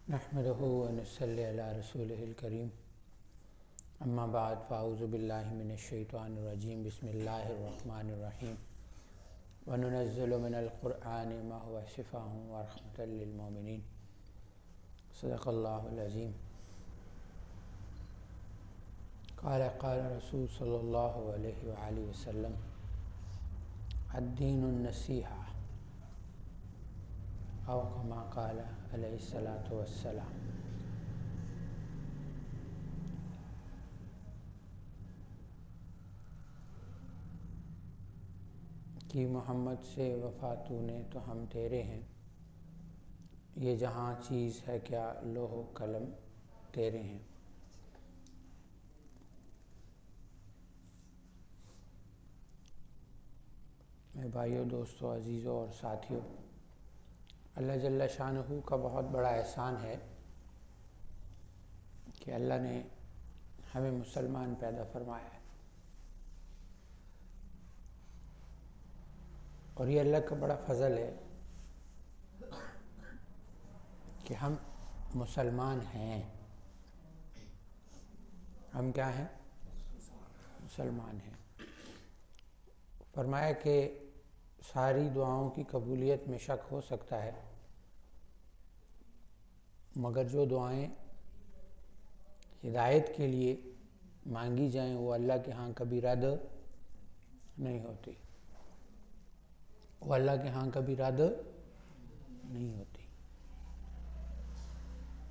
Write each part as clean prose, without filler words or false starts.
नहमदुहु व नसल्ली अला रसूलिहिल करीम अम्मा बाद फ़ाऊज़ु बिल्लाहि मिनश शैतानिर रजीम बिस्मिल्लाहिर रहमानिर रहीम व नुनज़्ज़िलु मिनल क़ुरआनि मा हुवा शिफ़ाअन व रहमतल लिल मोमिनीन सदक़ल्लाहुल अज़ीम। क़ाल रसूल सल्लल्लाहु अलैहि व आलिहि वसल्लम अद्दीनुन नसीहा औ कमा क़ाल अलैहिस्सलातु वस्सलाम। कि मोहम्मद से वफ़ा तूने तो हम तेरे हैं, ये जहाँ चीज़ है क्या लोहो कलम तेरे हैं। मेरे भाइयों, दोस्तों, अजीज़ों और साथियों, अल्लाह जल्ला शानहू का बहुत बड़ा एहसान है कि अल्लाह ने हमें मुसलमान पैदा फरमाया है। और ये अल्लाह का बड़ा फ़ज़ल है कि हम मुसलमान हैं। हम क्या हैं? मुसलमान हैं। फरमाया कि सारी दुआओं की कबूलियत में शक हो सकता है, मगर जो दुआएं हिदायत के लिए मांगी जाएं वो अल्लाह के यहाँ कभी रद्द नहीं होती। वो अल्लाह के यहाँ कभी रद्द नहीं होती।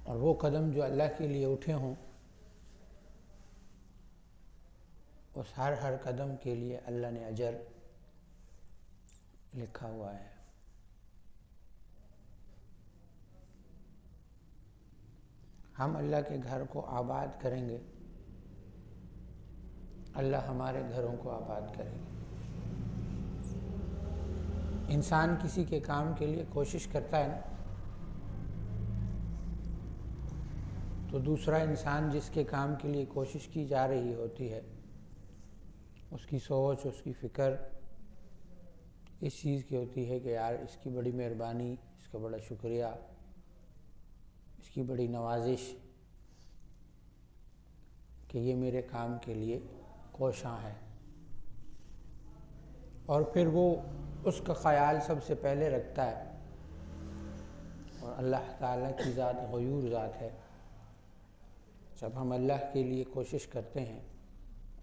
और वो कदम जो अल्लाह के लिए उठे हों, उस हर कदम के लिए अल्लाह ने अजर लिखा हुआ है। हम अल्लाह के घर को आबाद करेंगे, अल्लाह हमारे घरों को आबाद करेंगे। इंसान किसी के काम के लिए कोशिश करता है ना, तो दूसरा इंसान जिसके काम के लिए कोशिश की जा रही होती है, उसकी सोच, उसकी फ़िक्र इस चीज़ की होती है कि यार इसकी बड़ी मेहरबानी, इसका बड़ा शुक्रिया, इसकी बड़ी नवाजिश कि ये मेरे काम के लिए कोशां है। और फिर वो उसका ख़याल सबसे पहले रखता है। और अल्लाह ताला की ज़ात गयूर ज़ात है। जब हम अल्लाह के लिए कोशिश करते हैं,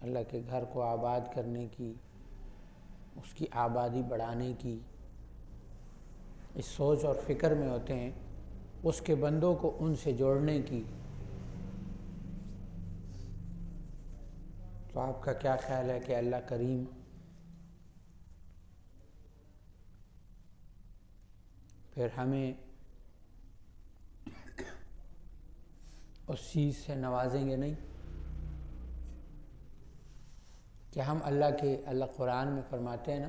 अल्लाह के घर को आबाद करने की, उसकी आबादी बढ़ाने की इस सोच और फ़िक्र में होते हैं, उसके बंदों को उनसे जोड़ने की, तो आपका क्या ख्याल है कि अल्लाह करीम फिर हमें उस चीज़ से नवाजेंगे नहीं? कि हम अल्लाह कुरान में फरमाते हैं ना,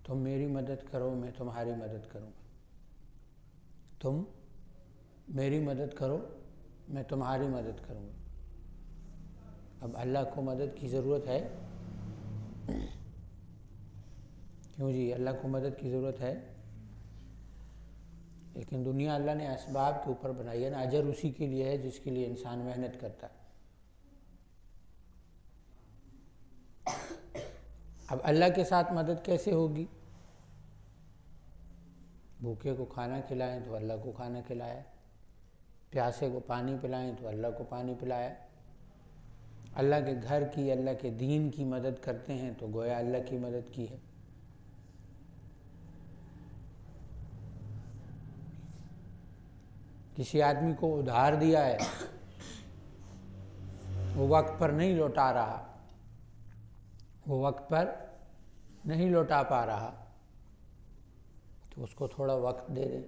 तुम मेरी मदद करो मैं तुम्हारी मदद करूँगा। तुम मेरी मदद करो मैं तुम्हारी मदद करूँगा। अब अल्लाह को मदद की ज़रूरत है? क्यों जी, अल्लाह को मदद की ज़रूरत है, लेकिन दुनिया अल्लाह ने असबाब के ऊपर बनाई है ना। अजर उसी के लिए है जिसके लिए इंसान मेहनत करता है। अब अल्लाह के साथ मदद कैसे होगी? भूखे को खाना खिलाएं तो अल्लाह को खाना खिलाया, प्यासे को पानी पिलाएं तो अल्लाह को पानी पिलाया। अल्लाह के घर की, अल्लाह के दीन की मदद करते हैं तो गोया अल्लाह की मदद की है। किसी आदमी को उधार दिया है, वो वक्त पर नहीं लौटा रहा, वो वक्त पर नहीं लौटा पा रहा, तो उसको थोड़ा वक्त दे दें।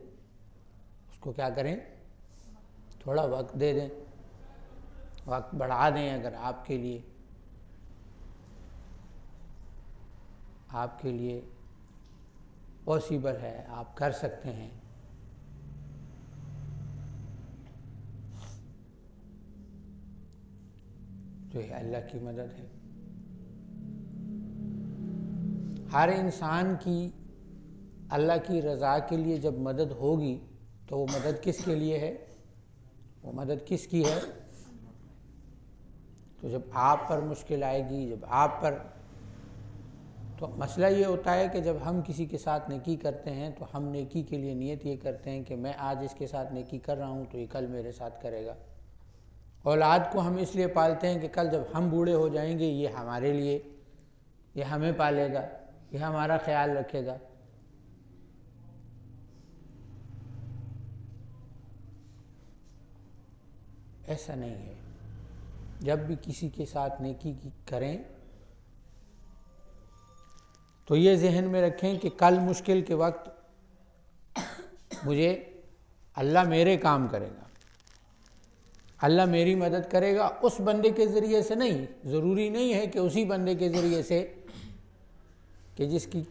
उसको क्या करें? थोड़ा वक्त दे दें, वक्त बढ़ा दें। अगर आपके लिए पॉसिबल है, आप कर सकते हैं, तो ये अल्लाह की मदद है। हर इंसान की अल्लाह की रज़ा के लिए जब मदद होगी तो वो मदद किसके लिए है? वो मदद किसकी है? तो जब आप पर मुश्किल आएगी, जब आप पर, तो मसला ये होता है कि जब हम किसी के साथ नेकी करते हैं तो हम नेकी के लिए नियत ये करते हैं कि मैं आज इसके साथ नेकी कर रहा हूँ तो ये कल मेरे साथ करेगा। औलाद को हम इसलिए पालते हैं कि कल जब हम बूढ़े हो जाएंगे ये हमारे लिए, ये हमें पालेगा, ये हमारा ख्याल रखेगा। ऐसा नहीं है। जब भी किसी के साथ नेकी करें तो ये जहन में रखें कि कल मुश्किल के वक्त मुझे अल्लाह मेरे काम करेगा, अल्लाह मेरी मदद करेगा। उस बंदे के ज़रिए से नहीं, ज़रूरी नहीं है कि उसी बंदे के ज़रिए से कि जिसकी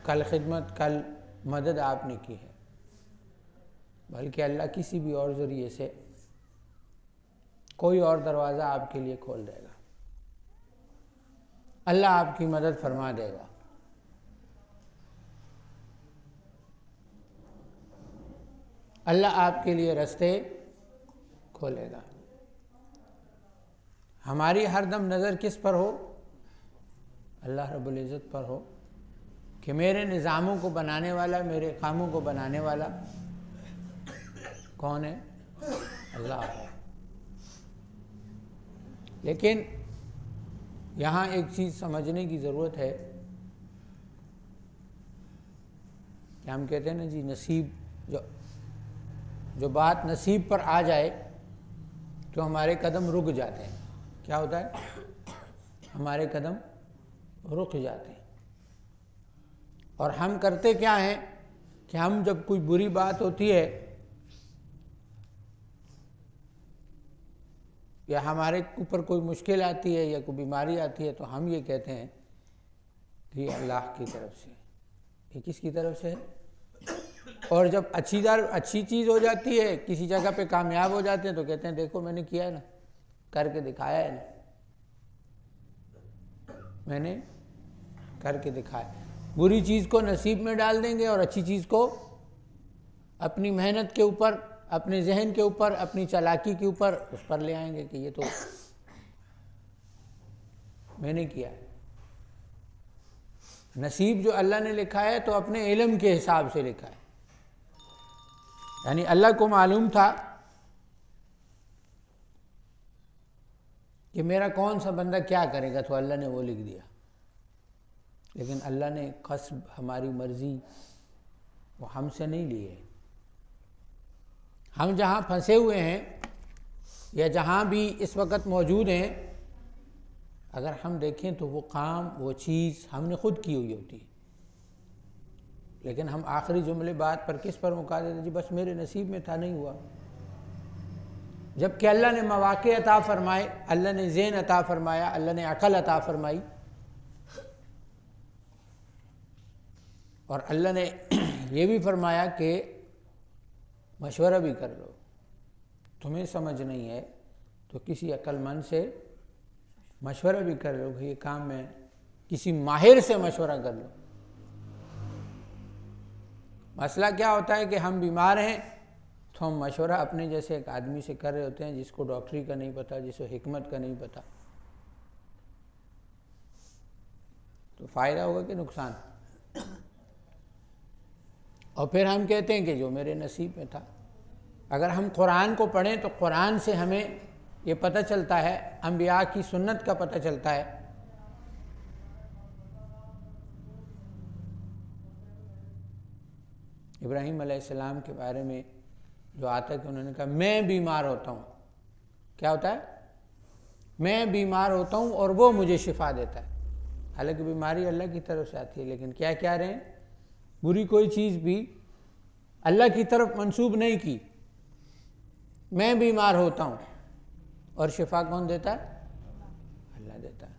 कल खिदमत, कल मदद आपने की है, बल्कि अल्लाह किसी भी और ज़रिए से कोई और दरवाज़ा आपके लिए खोल देगा। अल्लाह आपकी मदद फरमा देगा। अल्लाह आपके लिए रास्ते खोलेगा। हमारी हरदम नज़र किस पर हो? अल्लाह रब्बुल इज़्ज़त पर हो कि मेरे निज़ामों को बनाने वाला, मेरे कामों को बनाने वाला कौन है? अल्लाह है। लेकिन यहाँ एक चीज़ समझने की ज़रूरत है कि हम कहते हैं ना जी, नसीब, जो बात नसीब पर आ जाए तो हमारे कदम रुक जाते हैं। क्या होता है? हमारे कदम रुक जाते हैं। और हम करते क्या हैं कि हम जब कोई बुरी बात होती है या हमारे ऊपर कोई मुश्किल आती है या कोई बीमारी आती है तो हम ये कहते हैं कि अल्लाह की तरफ से। ये किसकी तरफ से है? और जब अच्छी चीज़ हो जाती है, किसी जगह पे कामयाब हो जाते हैं तो कहते हैं देखो मैंने किया है ना, करके दिखाया है ना, मैंने करके दिखाया। बुरी चीज़ को नसीब में डाल देंगे और अच्छी चीज़ को अपनी मेहनत के ऊपर, अपने जहन के ऊपर, अपनी चालाकी के ऊपर उस पर ले आएंगे कि ये तो मैंने किया है। नसीब जो अल्लाह ने लिखा है तो अपने इल्म के हिसाब से लिखा है। यानी अल्लाह को मालूम था कि मेरा कौन सा बंदा क्या करेगा तो अल्लाह ने वो लिख दिया। लेकिन अल्लाह ने कसब, हमारी मर्जी वो हमसे नहीं ली है। हम जहाँ फंसे हुए हैं या जहाँ भी इस वक्त मौजूद हैं, अगर हम देखें तो वो काम, वो चीज़ हमने खुद की हुई होती है। लेकिन हम आखिरी जुमले बात पर किस पर मुका देते? जी बस मेरे नसीब में था, नहीं हुआ। जबकि अल्लाह ने मवाक़े अता फरमाए, अल्लाह ने ज़हन अता फरमाया, अल्लाह ने अक़ल अता फरमाई, और अल्लाह ने ये भी फरमाया कि मशवरा भी कर लो। तुम्हें समझ नहीं है तो किसी अक्लमंद से मशवरा भी कर लो कि ये काम में किसी माहिर से मशवरा कर लो। मसला क्या होता है कि हम बीमार हैं तो हम मशवरा अपने जैसे एक आदमी से कर रहे होते हैं जिसको डॉक्टरी का नहीं पता, जिसको हिकमत का नहीं पता। तो फ़ायदा होगा कि नुकसान? और फिर हम कहते हैं कि जो मेरे नसीब में था। अगर हम कुरान को पढ़ें तो कुरान से हमें ये पता चलता है, अंबिया की सुन्नत का पता चलता है इब्राहीम अलैहिस्सलाम के बारे में जो आता है कि उन्होंने कहा मैं बीमार होता हूँ। क्या होता है? मैं बीमार होता हूँ और वो मुझे शिफा देता है। हालांकि बीमारी अल्लाह की तरफ से आती है, लेकिन क्या कह रहे हैं? बुरी कोई चीज़ भी अल्लाह की तरफ मंसूब नहीं की। मैं बीमार होता हूँ और शिफा कौन देता है? अल्लाह देता है।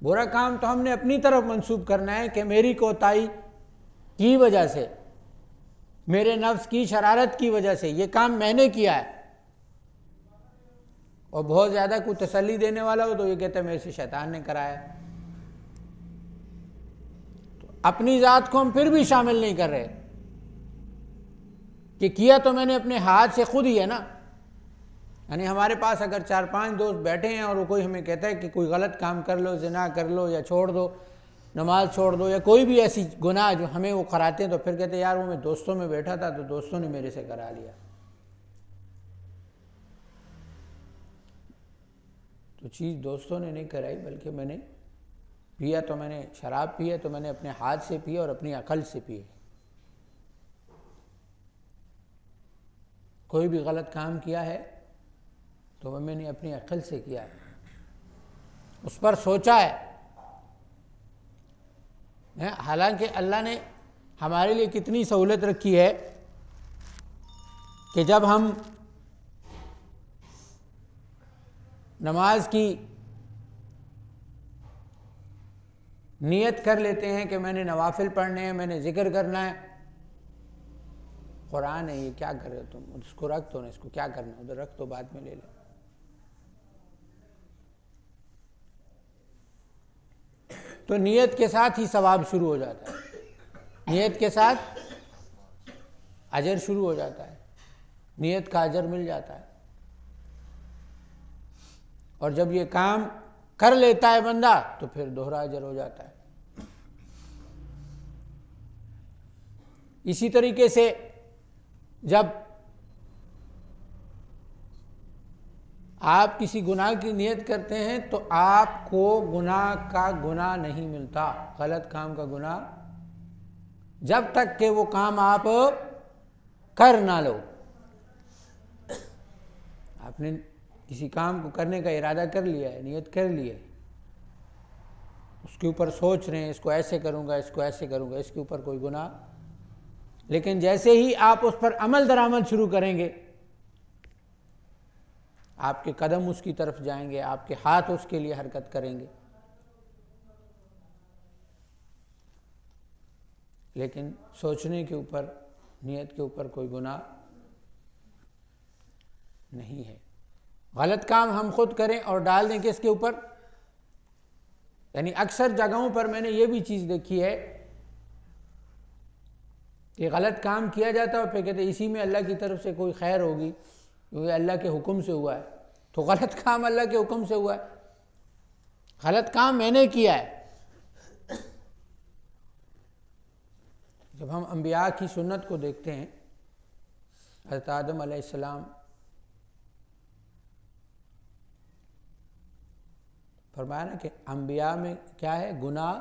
बुरा काम तो हमने अपनी तरफ मंसूब करना है कि मेरी कोताही की वजह से, मेरे नफ्स की शरारत की वजह से ये काम मैंने किया है। और बहुत ज़्यादा कोई तसल्ली देने वाला हो तो ये कहता है मेरे से शैतान ने कराया। तो अपनी ज़ात को हम फिर भी शामिल नहीं कर रहे। कि किया तो मैंने अपने हाथ से खुद ही है ना। यानी हमारे पास अगर 4-5 दोस्त बैठे हैं और वो कोई हमें कहता है कि कोई गलत काम कर लो, ज़िना कर लो या छोड़ दो, नमाज छोड़ दो, या कोई भी ऐसी गुनाह जो हमें वो कराते हैं, तो फिर कहते हैं यार वो मैं दोस्तों में बैठा था तो दोस्तों ने मेरे से करा लिया। तो चीज़ दोस्तों ने नहीं कराई, बल्कि मैंने पिया तो मैंने शराब पी है तो मैंने अपने हाथ से पी और अपनी अकल से पी। कोई भी गलत काम किया है तो वह मैंने अपनी अकल से किया है, उस पर सोचा है। हालांकि अल्लाह ने हमारे लिए कितनी सहूलत रखी है कि जब हम नमाज की नियत कर लेते हैं कि मैंने नवाफिल पढ़ने हैं, मैंने जिक्र करना है, कुरान है ये क्या कर रहे हो तुम, इसको रख दो ना, इसको क्या करना, उधर रख दो, बाद में ले लो। तो नियत के साथ ही सवाब शुरू हो जाता है, नियत के साथ अजर शुरू हो जाता है, नियत का अजर मिल जाता है। और जब ये काम कर लेता है बंदा तो फिर दोहरा अजर हो जाता है। इसी तरीके से जब आप किसी गुनाह की नियत करते हैं तो आपको गुनाह का गुनाह नहीं मिलता, गलत काम का गुनाह, जब तक कि वो काम आप कर ना लो। आपने किसी काम को करने का इरादा कर लिया है, नियत कर लिया है, उसके ऊपर सोच रहे हैं इसको ऐसे करूंगा, इसको ऐसे करूंगा, इसके ऊपर कोई गुनाह, लेकिन जैसे ही आप उस पर अमल दरामद शुरू करेंगे, आपके कदम उसकी तरफ जाएंगे, आपके हाथ उसके लिए हरकत करेंगे, लेकिन सोचने के ऊपर, नियत के ऊपर कोई गुनाह नहीं है। गलत काम हम खुद करें और डाल दें किसके ऊपर, यानी अक्सर जगहों पर मैंने ये भी चीज़ देखी है कि गलत काम किया जाता है और फिर कहते इसी में अल्लाह की तरफ से कोई खैर होगी, क्योंकि अल्लाह के हुक्म से हुआ है। तो गलत काम अल्लाह के हुक्म से हुआ है, गलत काम मैंने किया है। जब हम अंबिया की सुन्नत को देखते हैं, हज़रत आदम अलैहिस्सलाम फरमाया ना कि अंबिया में क्या है, गुनाह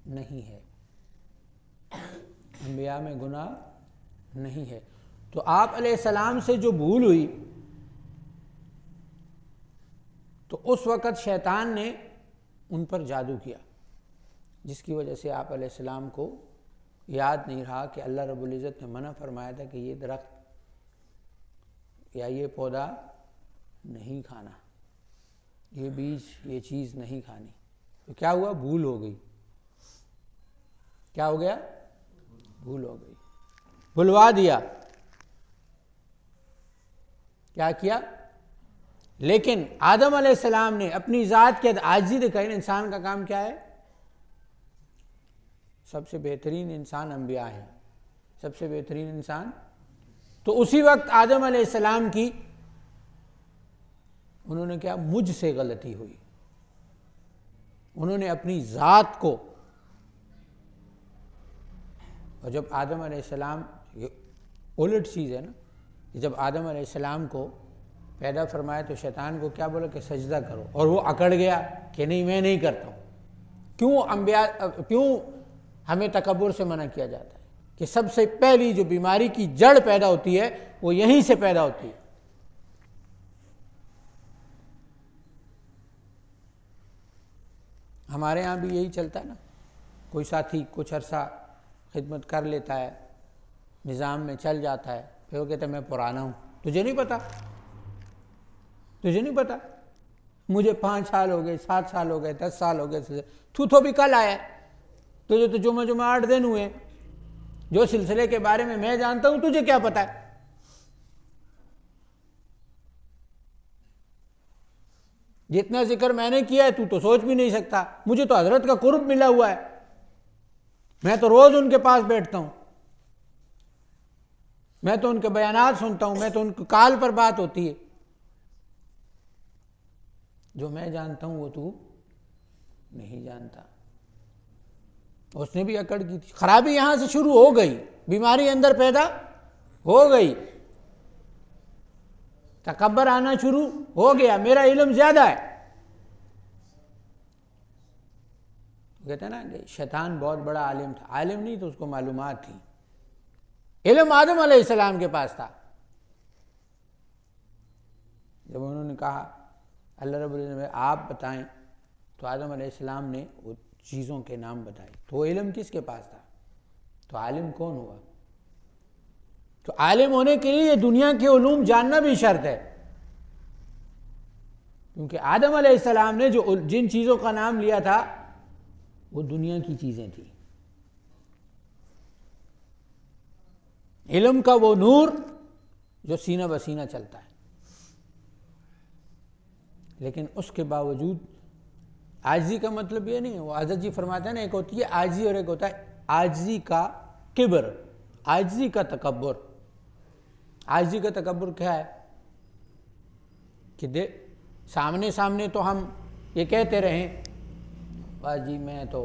नहीं है, अंबिया में गुनाह नहीं है। तो आप अलैहिस्सलाम से जो भूल हुई तो उस वक़्त शैतान ने उन पर जादू किया, जिसकी वजह से आप अलैहिस्सलाम को याद नहीं रहा कि अल्लाह रब्बुल इज़्ज़त ने मना फरमाया था कि ये दरख्त या ये पौधा नहीं खाना, ये बीज, ये चीज़ नहीं खानी। तो क्या हुआ, भूल हो गई। क्या हो गया, भूल हो गई, भुलवा दिया। क्या किया, लेकिन आदम अलैहिस्सलाम ने अपनी ज़ात के आजिज़ी दिखाई। इंसान का काम क्या है, सबसे बेहतरीन इंसान अंबिया हैं, सबसे बेहतरीन इंसान। तो उसी वक्त आदम अलैहिस्सलाम की उन्होंने क्या, मुझसे गलती हुई, उन्होंने अपनी ज़ात को, और जब आदम अलैहिस्सलाम, ये उलट चीज़ है ना, कि जब आदम अलैहिस्सलाम को पैदा फरमाया तो शैतान को क्या बोला कि सजदा करो, और वो अकड़ गया कि नहीं मैं नहीं करता हूँ। क्यों अंबिया, क्यों हमें तकब्बुर से मना किया जाता है कि सबसे पहली जो बीमारी की जड़ पैदा होती है वो यहीं से पैदा होती है। हमारे यहाँ भी यही चलता है ना, कोई साथी कुछ अरसा खिदमत कर लेता है, निज़ाम में चल जाता है, फिर वो कहता है मैं पुराना हूँ। तुझे नहीं पता, तुझे नहीं पता, मुझे 5 साल हो गए, 7 साल हो गए, 10 साल हो गए, तू तो भी कल आया, तुझे तो जुम्मा 8 दिन हुए। जो सिलसिले के बारे में मैं जानता हूँ तुझे क्या पता है। जितना जिक्र मैंने किया है तू तो सोच भी नहीं सकता। मुझे तो हजरत का कुर्ब मिला हुआ है, मैं तो रोज उनके पास बैठता हूं। मैं तो उनके बयानात सुनता हूं, मैं तो उनके काल पर बात होती है। जो मैं जानता हूं वो तू नहीं जानता। उसने भी अकड़ की थी। खराबी यहां से शुरू हो गई, बीमारी अंदर पैदा हो गई, तकब्बर आना शुरू हो गया, मेरा इल्म ज्यादा है। कहते हैं ना कि शैतान बहुत बड़ा आलिम था। आलिम नहीं तो उसको मालूमात थी। इल्म आदम अलैहिस्सलाम के पास था। जब उन्होंने कहा अल्लाह रब्बुल इज्जत ने आप बताएं, तो आदम अलैहिस्सलाम ने वो चीज़ों के नाम बताए। तो वो इल्म किसके पास था? तो आलिम कौन हुआ? तो आलिम होने के लिए दुनिया के उलूम जानना भी शर्त है, क्योंकि आदम अलैहिस्सलाम ने जो जिन चीज़ों का नाम लिया था वो दुनिया की चीज़ें थी। इल्म का वो नूर जो सीना बसीना चलता है। लेकिन उसके बावजूद आजी का मतलब ये नहीं है, वो हज़रत जी फरमाते हैं ना, एक होती है आजी और एक होता है आजी का किबर, आजी का तकब्बुर। आजी का तकब्बुर क्या है कि सामने सामने तो हम ये कहते रहें, बाजी मैं तो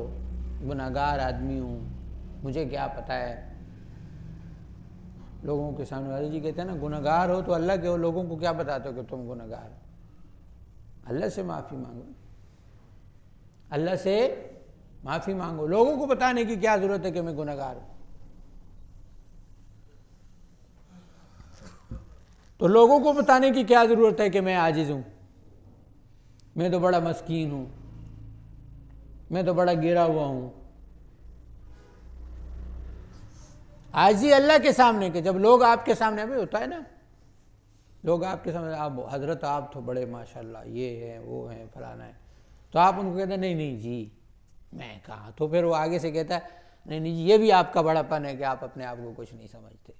गुनाहगार आदमी हूँ, मुझे क्या पता है। लोगों के सामने वाले जी कहते हैं ना, गुनाहगार हो तो अल्लाह के हो, लोगों को क्या बताते हो कि तुम गुनाहगार हो। अल्लाह से माफ़ी मांगो, अल्लाह से माफ़ी मांगो। लोगों को बताने की क्या ज़रूरत है कि मैं गुनाहगार हूँ। तो लोगों को बताने की क्या ज़रूरत है कि मैं आजिज़ हूँ, मैं तो बड़ा मस्कीन हूँ, मैं तो बड़ा गिरा हुआ हूँ। आजी अल्लाह के सामने के, जब लोग आपके सामने भी होता है ना, लोग आपके सामने आप हजरत आप तो बड़े माशाल्लाह ये है वो है फलाना है, तो आप उनको कहते हैं नहीं नहीं जी मैं कहाँ। तो फिर वो आगे से कहता है नहीं नहीं जी ये भी आपका बड़ापन है कि आप अपने आप को कुछ नहीं समझते,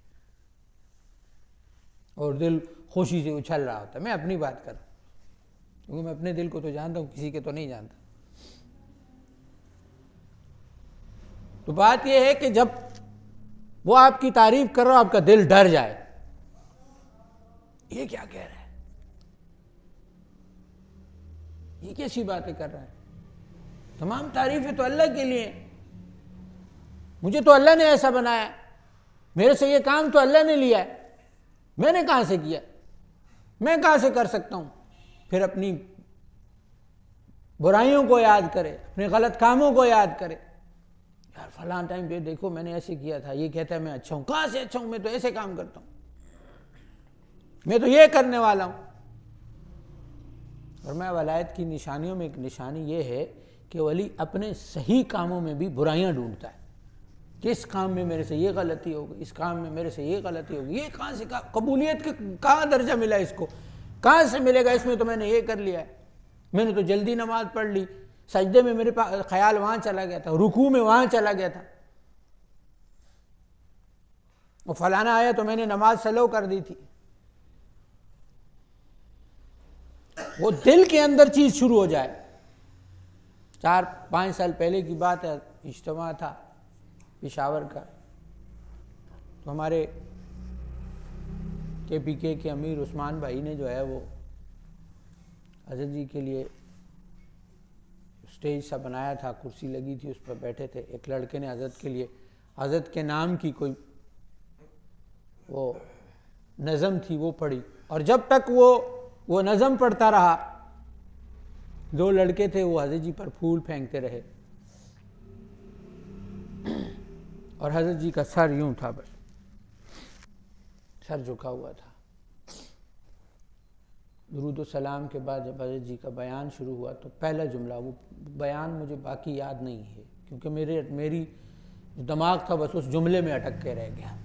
और दिल खुशी से उछल रहा होता है। मैं अपनी बात कर रहा हूँ, क्योंकि मैं अपने दिल को तो जानता हूँ, किसी के तो नहीं जानता। तो बात यह है कि जब वो आपकी तारीफ कर रहा हो, आपका दिल डर जाए, ये क्या कह रहा है, ये कैसी बातें कर रहा है। तमाम तारीफें तो अल्लाह के लिए, मुझे तो अल्लाह ने ऐसा बनाया, मेरे से ये काम तो अल्लाह ने लिया है, मैंने कहां से किया, मैं कहां से कर सकता हूं। फिर अपनी बुराइयों को याद करे, अपने गलत कामों को याद करे। यार फलां टाइम पे देखो मैंने ऐसे किया था, ये कहता है मैं अच्छा हूं, कहां से अच्छा हूं, मैं तो ऐसे काम करता हूं, मैं तो ये करने वाला हूं। और मैं वलायत की निशानियों में एक निशानी ये है कि वली अपने सही कामों में भी बुराइयां ढूंढता है कि इस काम में मेरे से ये गलती होगी, इस काम में मेरे से ये गलती होगी, ये कहां से कबूलियत का कहां दर्जा मिला, इसको कहां से मिलेगा, इसमें तो मैंने ये कर लिया है, मैंने तो जल्दी नमाज पढ़ ली, सजदे में मेरे पास ख्याल वहां चला गया था, रुकू में वहां चला गया था, वो फलाना आया तो मैंने नमाज स्लो कर दी थी। वो दिल के अंदर चीज शुरू हो जाए। 4-5 साल पहले की बात है, इज्तिमा था पेशावर का, तो हमारे KPK के अमीर उस्मान भाई ने जो है वो हज़रत जी के लिए स्टेज सा बनाया था, कुर्सी लगी थी, उस पर बैठे थे। एक लड़के ने हज़रत के लिए, हज़रत के नाम की कोई वो नज़म थी वो पढ़ी, और जब तक वो नज़म पढ़ता रहा, 2 लड़के थे वो हज़रत जी पर फूल फेंकते रहे, और हज़रत जी का सर यूं था, बस सर झुका हुआ था। दुरूद सलाम के बाद जब हज़रत जी का बयान शुरू हुआ तो पहला जुमला, वो बयान मुझे बाकी याद नहीं है क्योंकि मेरी दिमाग था बस उस जुमले में अटक के रह गया।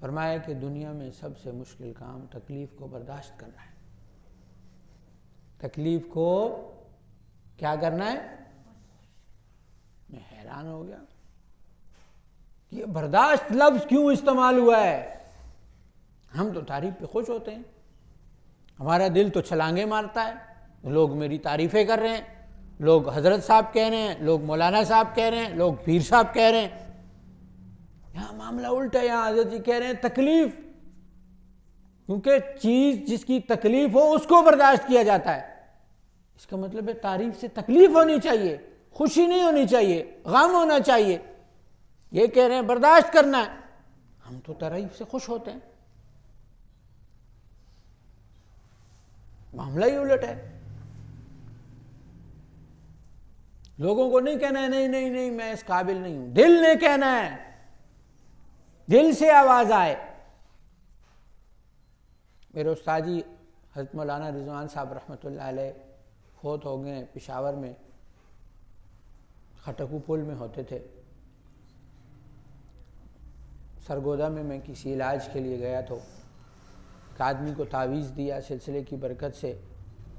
फरमाया कि दुनिया में सबसे मुश्किल काम तकलीफ़ को बर्दाश्त करना है। तकलीफ़ को क्या करना है? मैं हैरान हो गया कि ये बर्दाश्त लफ्ज़ क्यों इस्तेमाल हुआ है। हम तो तारीफ़ पे खुश होते हैं, हमारा दिल तो छलांगे मारता है, लोग मेरी तारीफ़ें कर रहे हैं, लोग हज़रत साहब कह रहे हैं, लोग मौलाना साहब कह रहे हैं, लोग पीर साहब कह रहे हैं। यहाँ मामला उल्टा है। यहाँ हज़रत जी कह रहे हैं तकलीफ, क्योंकि चीज जिसकी तकलीफ हो उसको बर्दाश्त किया जाता है। इसका मतलब है तारीफ से तकलीफ होनी चाहिए, खुशी नहीं होनी चाहिए, गम होना चाहिए। ये कह रहे हैं बर्दाश्त करना है, हम तो तारीफ से खुश होते हैं। मामला ही उलट है। लोगों को नहीं कहना है नहीं नहीं नहीं मैं इस काबिल नहीं हूं, दिल ने कहना है, दिल से आवाज आए। मेरे उस्ताद जी हज़रत मौलाना रिजवान साहब रहमतुल्लाह अलैह फौत हो गए पेशावर में, खटकू पुल में होते थे। सरगोदा में मैं किसी इलाज के लिए गया तो एक आदमी को तावीज़ दिया, सिलसिले की बरकत से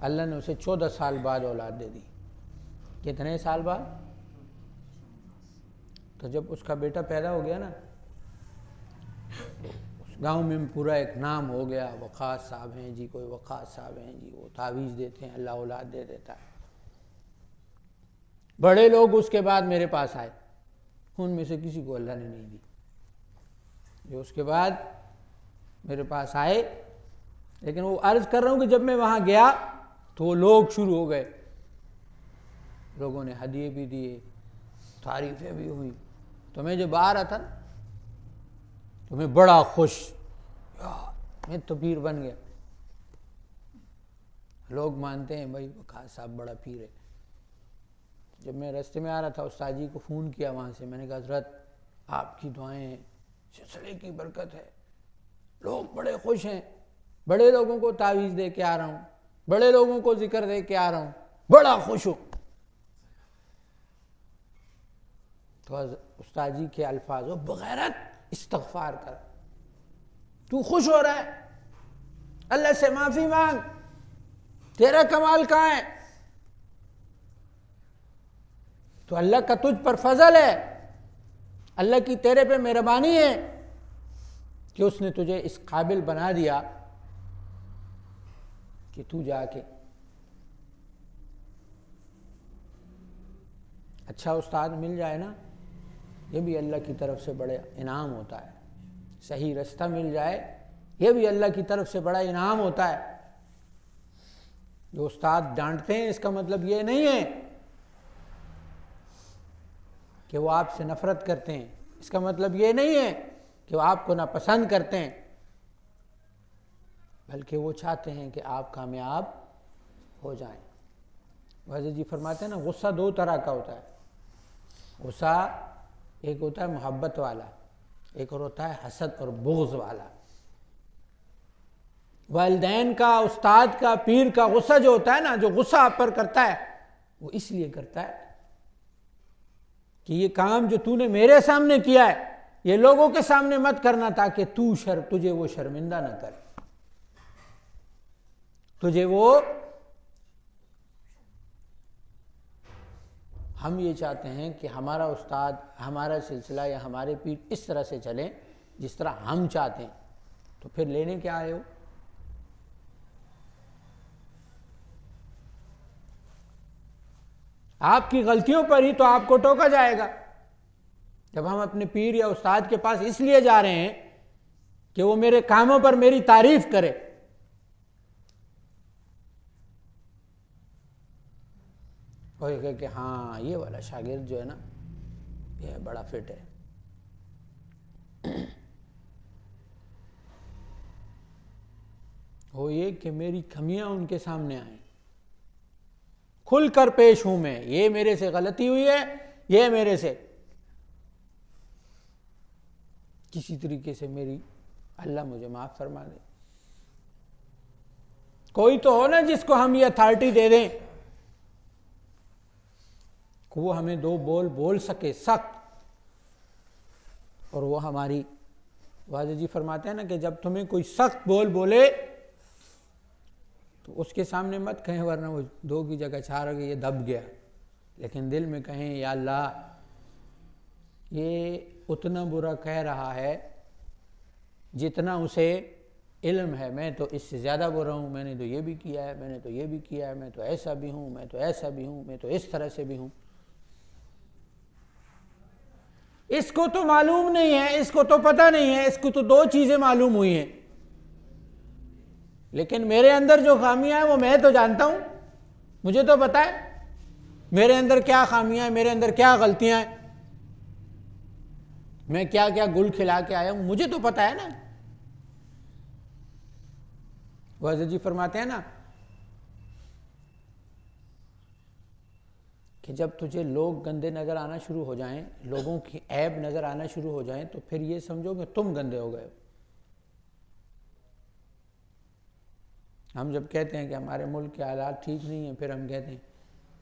अल्लाह ने उसे 14 साल बाद औलाद दे दी। कितने साल बाद? तो जब उसका बेटा पैदा हो गया ना, गांव में पूरा एक नाम हो गया, वक़ास साहब हैं जी, कोई वक़ास साहब हैं जी, वो तावीज़ देते हैं, अल्लाह औलाद दे देता है। बड़े लोग उसके बाद मेरे पास आए, उनमें से किसी को अल्लाह ने नहीं दी। जो उसके बाद मेरे पास आए, लेकिन वो अर्ज़ कर रहा हूँ कि जब मैं वहाँ गया तो वो लोग शुरू हो गए, लोगों ने हदिये भी दिए, तारीफ़ें भी हुई। तो मैं जब आ रहा था ना तो मैं बड़ा खुश, यार मैं तो पीर बन गया। लोग मानते हैं भाई वक़ास साहब बड़ा पीर है। जब मैं रास्ते में आ रहा था उस्ताद जी को फ़ोन किया वहाँ से, मैंने कहा हज़रत आपकी दुआएं सिलसिले की बरकत है, लोग बड़े खुश हैं, बड़े लोगों को तावीज़ दे के आ रहा हूँ, बड़े लोगों को जिक्र दे के आ रहा हूँ, बड़ा खुश हूँ। तो उस्ताद जी के अल्फाज, बगैरत इस्तग़फ़ार कर, तू खुश हो रहा है, अल्लाह से माफ़ी मांग, तेरा कमाल कहाँ है? तो अल्लाह का तुझ पर फजल है, अल्लाह की तेरे पे मेहरबानी है कि उसने तुझे इस काबिल बना दिया कि तू जाके अच्छा उस्ताद मिल जाए ना, ये भी अल्लाह की तरफ से बड़ा इनाम होता है। सही रास्ता मिल जाए, ये भी अल्लाह की तरफ से बड़ा इनाम होता है। जो उस्ताद डांटते हैं इसका मतलब ये नहीं है कि वो आपसे नफरत करते हैं, इसका मतलब ये नहीं है कि वो आपको नापसंद करते हैं, बल्कि वो चाहते हैं कि आप कामयाब हो जाएं। वाज़े जी फरमाते हैं ना, गुस्सा दो तरह का होता है। गुस्सा एक होता है मोहब्बत वाला, एक और होता है हसद और बुग़्ज़ वाला। वालिदैन का, उस्ताद का, पीर का गुस्सा जो होता है ना, जो गुस्सा आप पर करता है वो इसलिए करता है कि ये काम जो तूने मेरे सामने किया है ये लोगों के सामने मत करना, ताकि तुझे वो शर्मिंदा ना करे, तुझे वो। हम ये चाहते हैं कि हमारा उस्ताद, हमारा सिलसिला या हमारे पीर इस तरह से चलें जिस तरह हम चाहते हैं। तो फिर लेने क्या आए हो? आपकी गलतियों पर ही तो आपको टोका जाएगा। जब हम अपने पीर या उस्ताद के पास इसलिए जा रहे हैं कि वो मेरे कामों पर मेरी तारीफ करे, और ये कहे कि हाँ ये वाला शागिर्द जो है ना ये बड़ा फिट है, वो ये कि मेरी कमियां उनके सामने आए, खुलकर पेश हूं मैं, ये मेरे से गलती हुई है, ये मेरे से किसी तरीके से मेरी अल्लाह मुझे माफ फरमा दे। कोई तो हो ना जिसको हम ये अथॉरिटी दे दें कि वो हमें दो बोल बोल सके सख्त, और वो हमारी। वाज़े जी फरमाते हैं ना कि जब तुम्हें कोई सख्त बोल बोले तो उसके सामने मत कहें, वरना वो दो की जगह चार हो गई, ये दब गया। लेकिन दिल में कहें, या अल्लाह ये उतना बुरा कह रहा है जितना उसे इल्म है, मैं तो इससे ज़्यादा बुरा हूँ, मैंने तो ये भी किया है, मैंने तो ये भी किया है, मैं तो ऐसा भी हूँ, मैं तो ऐसा भी हूँ, मैं तो इस तरह से भी हूँ। इसको तो मालूम नहीं है, इसको तो पता नहीं है, इसको तो दो चीजें मालूम हुई हैं, लेकिन मेरे अंदर जो खामियां हैं वो मैं तो जानता हूं, मुझे तो पता है मेरे अंदर क्या खामियां हैं, मेरे अंदर क्या गलतियां हैं, मैं क्या क्या गुल खिला के आया हूं, मुझे तो पता है ना। हज़रत जी फरमाते हैं ना कि जब तुझे लोग गंदे नजर आना शुरू हो जाएं, लोगों की ऐब नजर आना शुरू हो जाएं, तो फिर ये समझो कि तुम गंदे हो गए। हम जब कहते हैं कि हमारे मुल्क के हालात ठीक नहीं है, फिर हम कहते हैं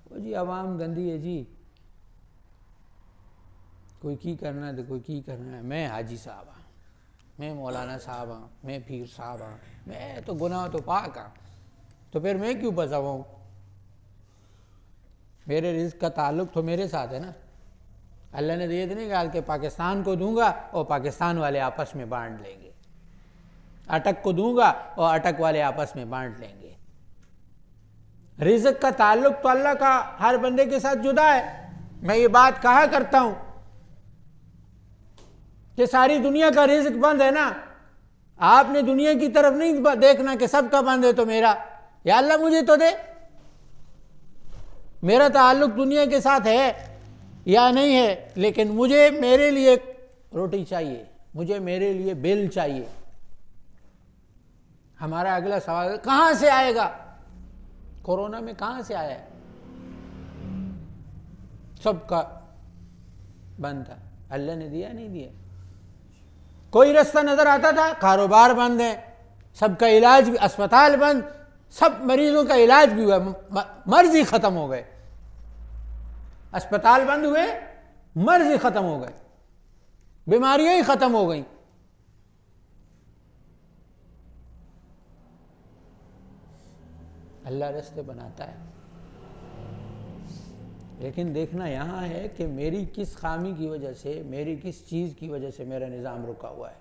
वो जी आवाम गंदी है जी, कोई की करना है तो कोई की करना है, मैं हाजी साहब हाँ, मैं मौलाना साहब हाँ, मैं पीर साहब हाँ, मैं तो गुनाह तो पाक हाँ, तो फिर मैं क्यों बचा हुआ हूँ? मेरे रिज़्क़ का ताल्लुक तो मेरे साथ है ना। अल्लाह ने ये तो नहीं कहा कि पाकिस्तान को दूंगा और पाकिस्तान वाले आपस में बांट लेंगे, अटक को दूंगा और अटक वाले आपस में बांट लेंगे। रिज़्क़ का ताल्लुक तो अल्लाह का हर बंदे के साथ जुदा है। मैं ये बात कहा करता हूं कि सारी दुनिया का रिज़्क़ बंद है ना, आपने दुनिया की तरफ नहीं देखना कि सबका बंद है तो मेरा, या अल्लाह मुझे तो दे। मेरा ताल्लुक दुनिया के साथ है या नहीं है, लेकिन मुझे मेरे लिए रोटी चाहिए, मुझे मेरे लिए बिल चाहिए। हमारा अगला सवाल कहां से आएगा? कोरोना में कहां से आया है? सबका बंद था, अल्लाह ने दिया नहीं दिया? कोई रास्ता नजर आता था? कारोबार बंद है, सबका इलाज भी, अस्पताल बंद, सब मरीजों का इलाज भी हुआ, मर्ज ही खत्म हो गए। अस्पताल बंद हुए, मर्ज ही खत्म हो गए, बीमारियां ही खत्म हो गई। अल्लाह रास्ते बनाता है, लेकिन देखना यहां है कि मेरी किस खामी की वजह से, मेरी किस चीज की वजह से मेरा निजाम रुका हुआ है।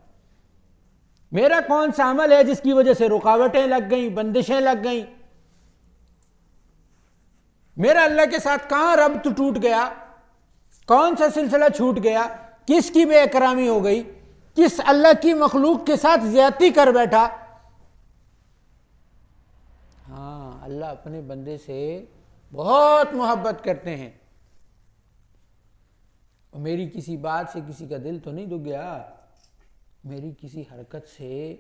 मेरा कौन सा अमल है जिसकी वजह से रुकावटें लग गई, बंदिशें लग गई? मेरा अल्लाह के साथ कहां रब्त टूट गया? कौन सा सिलसिला छूट गया? किसकी बेइकरामी हो गई? किस अल्लाह की मखलूक के साथ ज्यादती कर बैठा? हाँ, अल्लाह अपने बंदे से बहुत मोहब्बत करते हैं। और मेरी किसी बात से किसी का दिल तो नहीं दुख गया, मेरी किसी हरकत से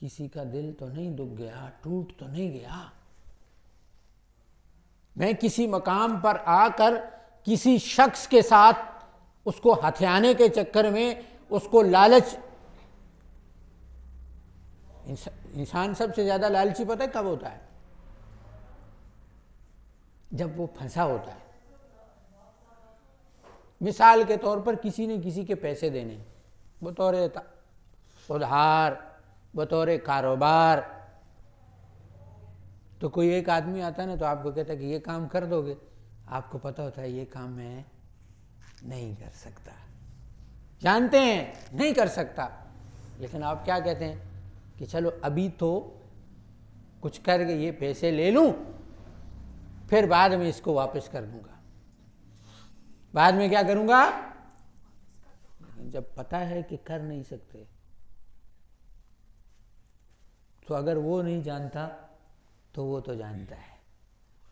किसी का दिल तो नहीं दुख गया, टूट तो नहीं गया। मैं किसी मकाम पर आकर किसी शख्स के साथ उसको हथियाने के चक्कर में उसको लालच, इंसान सबसे ज्यादा लालची पता है कब होता है? जब वो फंसा होता है। मिसाल के तौर पर किसी ने किसी के पैसे देने, बतौर उधार, बतौर कारोबार, तो कोई एक आदमी आता है ना तो आपको कहता है कि ये काम कर दोगे, आपको पता होता है ये काम मैं नहीं कर सकता, जानते हैं नहीं कर सकता, लेकिन आप क्या कहते हैं कि चलो अभी तो कुछ करके ये पैसे ले लूं, फिर बाद में इसको वापस कर दूंगा। बाद में क्या करूंगा? जब पता है कि कर नहीं सकते, तो अगर वो नहीं जानता तो वो तो जानता है,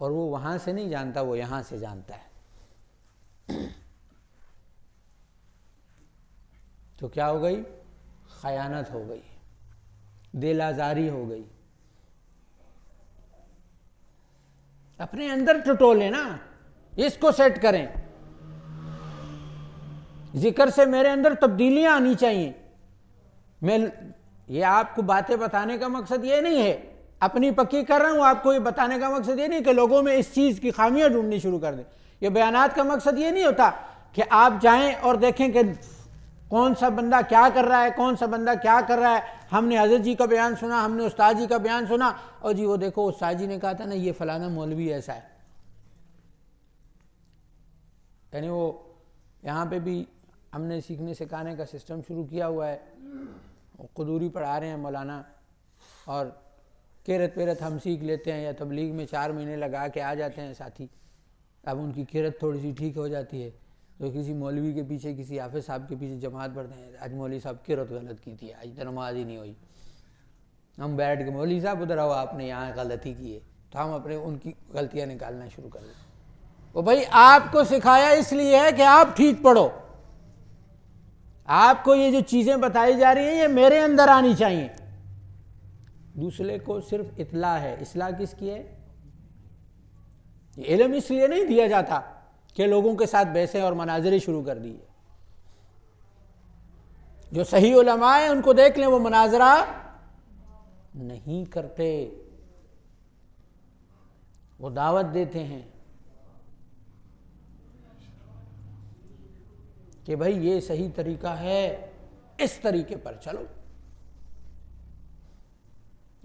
और वो वहां से नहीं जानता, वो यहां से जानता है। तो क्या हो गई? खयानत हो गई, दिल आजारी हो गई। अपने अंदर टटोले ना, इसको सेट करें। जिक्र से मेरे अंदर तब्दीलियां आनी चाहिए। मैं ये आपको बातें बताने का मकसद ये नहीं है, अपनी पक्की कर रहा हूं, आपको ये बताने का मकसद ये नहीं कि लोगों में इस चीज की खामियां ढूंढनी शुरू कर दें। ये बयानात का मकसद ये नहीं होता कि आप जाएं और देखें कि कौन सा बंदा क्या कर रहा है, कौन सा बंदा क्या कर रहा है। हमने हज़रत जी का बयान सुना, हमने उस्ताद जी का बयान सुना, और जी वो देखो उस्ताद जी ने कहा था ना ये फलाना मौलवी ऐसा है। यानी वो यहाँ पे भी हमने सीखने सिखाने का सिस्टम शुरू किया हुआ है। कुदूरी पढ़ा रहे हैं मौलाना, और किरत पिरत हम सीख लेते हैं, या तबलीग में 4 महीने लगा के आ जाते हैं साथी। अब उनकी किरत थोड़ी सी ठीक हो जाती है तो किसी मौलवी के पीछे, किसी हाफिज साहब के पीछे जमात पढ़ते हैं, आज मौलवी साहब किरत गलत की थी, आज तो नमाज ही नहीं हुई। हम बैठ के मौलवी साहब उधर आओ, आपने यहाँ गलती की है, तो हम अपने उनकी गलतियाँ निकालना शुरू कर दें। वो भाई आपको सिखाया इसलिए है कि आप ठीक पढ़ो। आपको ये जो चीज़ें बताई जा रही हैं ये मेरे अंदर आनी चाहिए। दूसरे को सिर्फ इत्ला है। इस्लाह किसकी है? ये इल्म इसलिए नहीं दिया जाता कि लोगों के साथ बहसें और मनाजरे शुरू कर दिए। जो सही उलमा है उनको देख लें, वो मनाजरा नहीं करते, वो दावत देते हैं कि भाई ये सही तरीका है, इस तरीके पर चलो।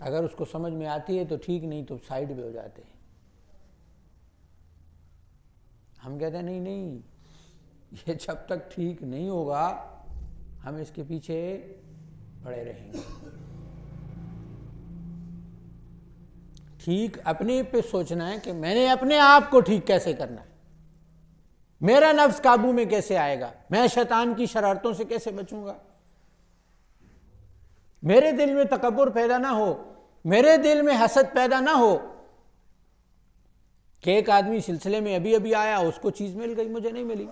अगर उसको समझ में आती है तो ठीक, नहीं तो साइड पे हो जाते हैं। हम कहते हैं नहीं नहीं, ये जब तक ठीक नहीं होगा हम इसके पीछे पड़े रहेंगे। ठीक अपने पे सोचना है कि मैंने अपने आप को ठीक कैसे करना है, मेरा नफ्स काबू में कैसे आएगा, मैं शैतान की शरारतों से कैसे बचूंगा। मेरे दिल में तकब्बुर पैदा ना हो, मेरे दिल में हसद पैदा ना हो कि एक आदमी सिलसिले में अभी अभी आया, उसको चीज मिल गई, मुझे नहीं मिली,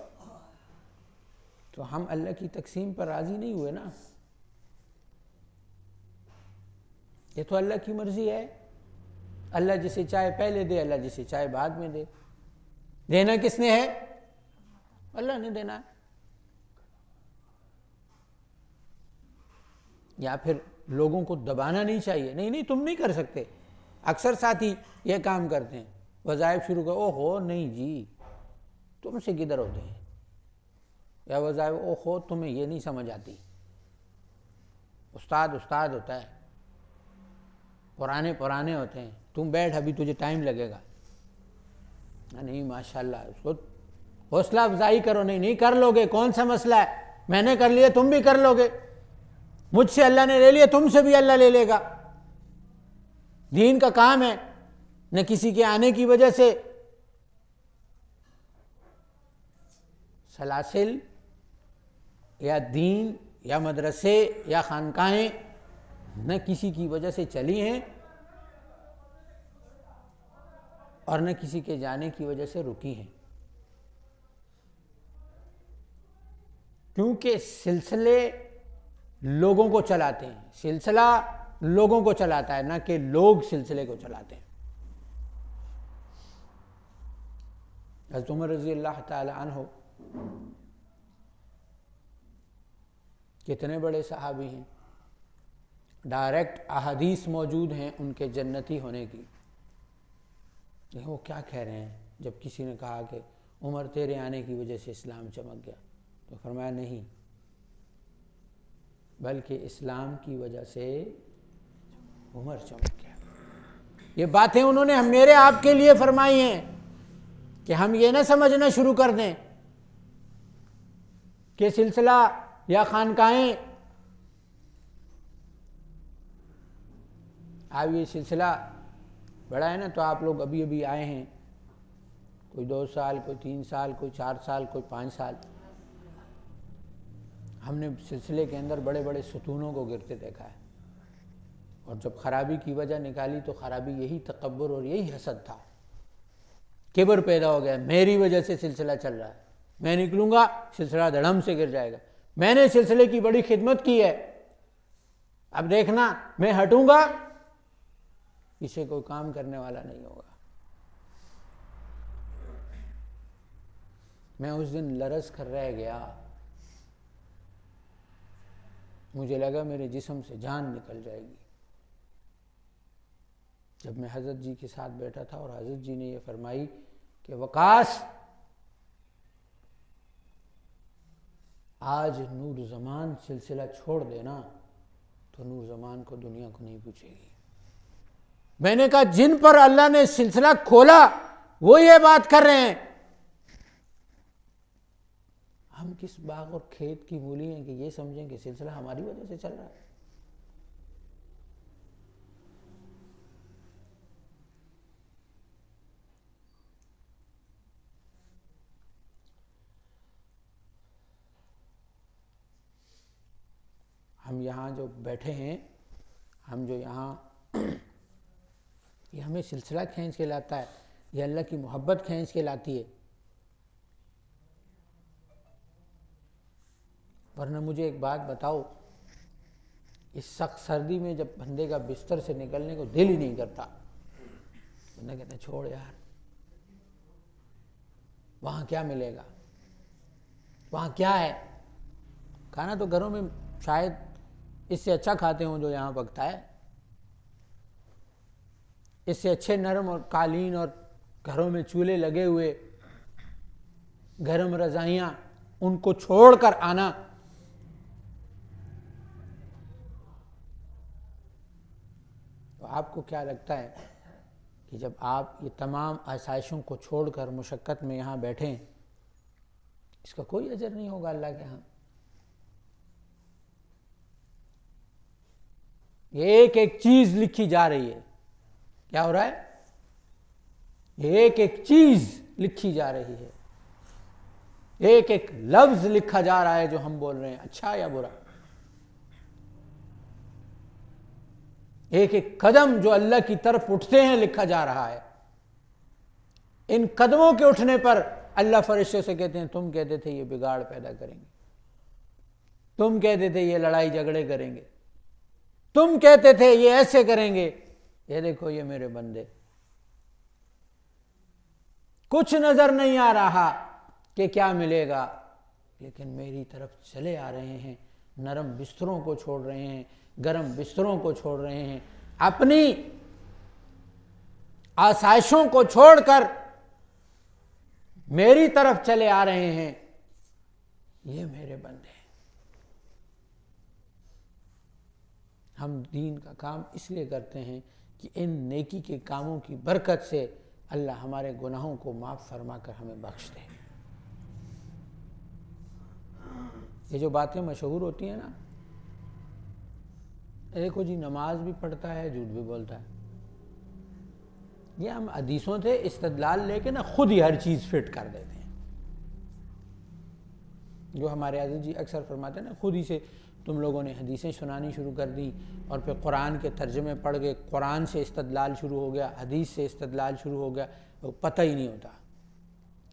तो हम अल्लाह की तकसीम पर राजी नहीं हुए ना। ये तो अल्लाह की मर्जी है। अल्लाह जिसे चाहे पहले दे, अल्लाह जिसे चाहे बाद में दे। देना किसने है? अल्लाह ने देना है। या फिर लोगों को दबाना नहीं चाहिए, नहीं नहीं तुम नहीं कर सकते। अक्सर साथी ये काम करते हैं, वज़ाइफ शुरू कर, ओहो नहीं जी तुमसे किधर होते हैं, या वज़ाइफ ओहो तुम्हें ये नहीं समझ आती। उस्ताद उस्ताद होता है, पुराने पुराने होते हैं, तुम बैठ अभी तुझे टाइम लगेगा। नहीं माशाल्लाह, उसको हौसला अफजाई करो। नहीं नहीं कर लोगे, कौन सा मसला है, मैंने कर लिया तुम भी कर लोगे, मुझसे अल्लाह ने ले लिया तुमसे भी अल्लाह ले लेगा। दीन का काम है, न किसी के आने की वजह से सलासिल या दीन या मदरसे या खानकाहें न किसी की वजह से चली हैं और न किसी के जाने की वजह से रुकी हैं, क्योंकि सिलसिले लोगों को चलाते हैं। सिलसिला लोगों को चलाता है, ना कि लोग सिलसिले को चलाते हैं। हज़रत उमर रज़ी अल्लाह ताला अन्हु कितने बड़े सहाबी हैं, डायरेक्ट अहादीस मौजूद हैं उनके जन्नती होने की। लेकिन वो क्या कह रहे हैं, जब किसी ने कहा कि उमर तेरे आने की वजह से इस्लाम चमक गया, तो फरमाया नहीं, बल्कि इस्लाम की वजह से उमर चमक गया। ये बातें उन्होंने मेरे आपके लिए फरमाई हैं कि हम ये ना समझना शुरू कर दें कि सिलसिला या खानकाहें, अब ये सिलसिला बड़ा है ना, तो आप लोग अभी अभी आए हैं, कोई 2 साल, कोई 3 साल, कोई 4 साल, कोई 5 साल। हमने सिलसिले के अंदर बड़े बड़े सुतूनों को गिरते देखा है, और जब खराबी की वजह निकाली तो खराबी यही तकब्बुर और यही हसद था। किबर पैदा हो गया, मेरी वजह से सिलसिला चल रहा है, मैं निकलूंगा सिलसिला धड़म से गिर जाएगा, मैंने सिलसिले की बड़ी खिदमत की है, अब देखना मैं हटूंगा इसे कोई काम करने वाला नहीं होगा। मैं उस दिन लरज़ कर रह गया, मुझे लगा मेरे जिस्म से जान निकल जाएगी, जब मैं हज़रत जी के साथ बैठा था और हज़रत जी ने यह फरमाई कि वकास आज नूर ज़मान सिलसिला छोड़ देना तो नूर ज़मान को दुनिया को नहीं पूछेगी। मैंने कहा जिन पर अल्लाह ने सिलसिला खोला वो ये बात कर रहे हैं, हम किस बाग और खेत की मूली हैं कि ये समझें कि सिलसिला हमारी वजह से चल रहा है। हम यहाँ जो बैठे हैं, हम जो यहाँ, ये हमें सिलसिला खींच के लाता है, ये अल्लाह की मोहब्बत खींच के लाती है। वरना मुझे एक बात बताओ, इस सख्त सर्दी में जब बंदे का बिस्तर से निकलने को दिल ही नहीं करता, बंदा कहता है छोड़ यार, वहाँ क्या मिलेगा, वहाँ क्या है। खाना तो घरों में शायद इससे अच्छा खाते हों जो यहाँ पकता है, इससे अच्छे नरम और कालीन और घरों में चूल्हे लगे हुए, गर्म रजाइयाँ, उनको छोड़कर आना। तो आपको क्या लगता है कि जब आप ये तमाम आसाइशों को छोड़कर मुशक्क़त में यहाँ बैठें, इसका कोई अजर नहीं होगा अल्लाह के यहाँ? एक एक चीज लिखी जा रही है। क्या हो रहा है? एक एक चीज लिखी जा रही है, एक एक लफ्ज लिखा जा रहा है जो हम बोल रहे हैं, अच्छा या बुरा। एक एक कदम जो अल्लाह की तरफ उठते हैं लिखा जा रहा है। इन कदमों के उठने पर अल्लाह फरिश्तों से कहते हैं, तुम कहते थे ये बिगाड़ पैदा करेंगे, तुम कहते थे ये लड़ाई झगड़े करेंगे, तुम कहते थे ये ऐसे करेंगे, ये देखो ये मेरे बंदे, कुछ नजर नहीं आ रहा कि क्या मिलेगा, लेकिन मेरी तरफ चले आ रहे हैं, नरम बिस्तरों को छोड़ रहे हैं, गर्म बिस्तरों को छोड़ रहे हैं, अपनी आसाइशों को छोड़कर मेरी तरफ चले आ रहे हैं। ये मेरे बंदे हैं। हम दीन का काम इसलिए करते हैं कि इन नेकी के कामों की बरकत से अल्लाह हमारे गुनाहों को माफ़ फरमा कर हमें बख्श दे। ये जो बातें मशहूर होती हैं ना, देखो जी नमाज भी पढ़ता है, झूठ भी बोलता है, ये हम हदीसों से इस्तदलाल लेके ना खुद ही हर चीज़ फिट कर देते हैं। जो हमारे आज़ाद जी अक्सर फरमाते हैं ना, खुद ही से तुम लोगों ने हदीसें सुनानी शुरू कर दी और फिर कुरान के तर्जमे पढ़ के कुरान से इस्तदलाल शुरू हो गया, हदीस से इस्तदलाल शुरू हो गया, वो पता ही नहीं होता।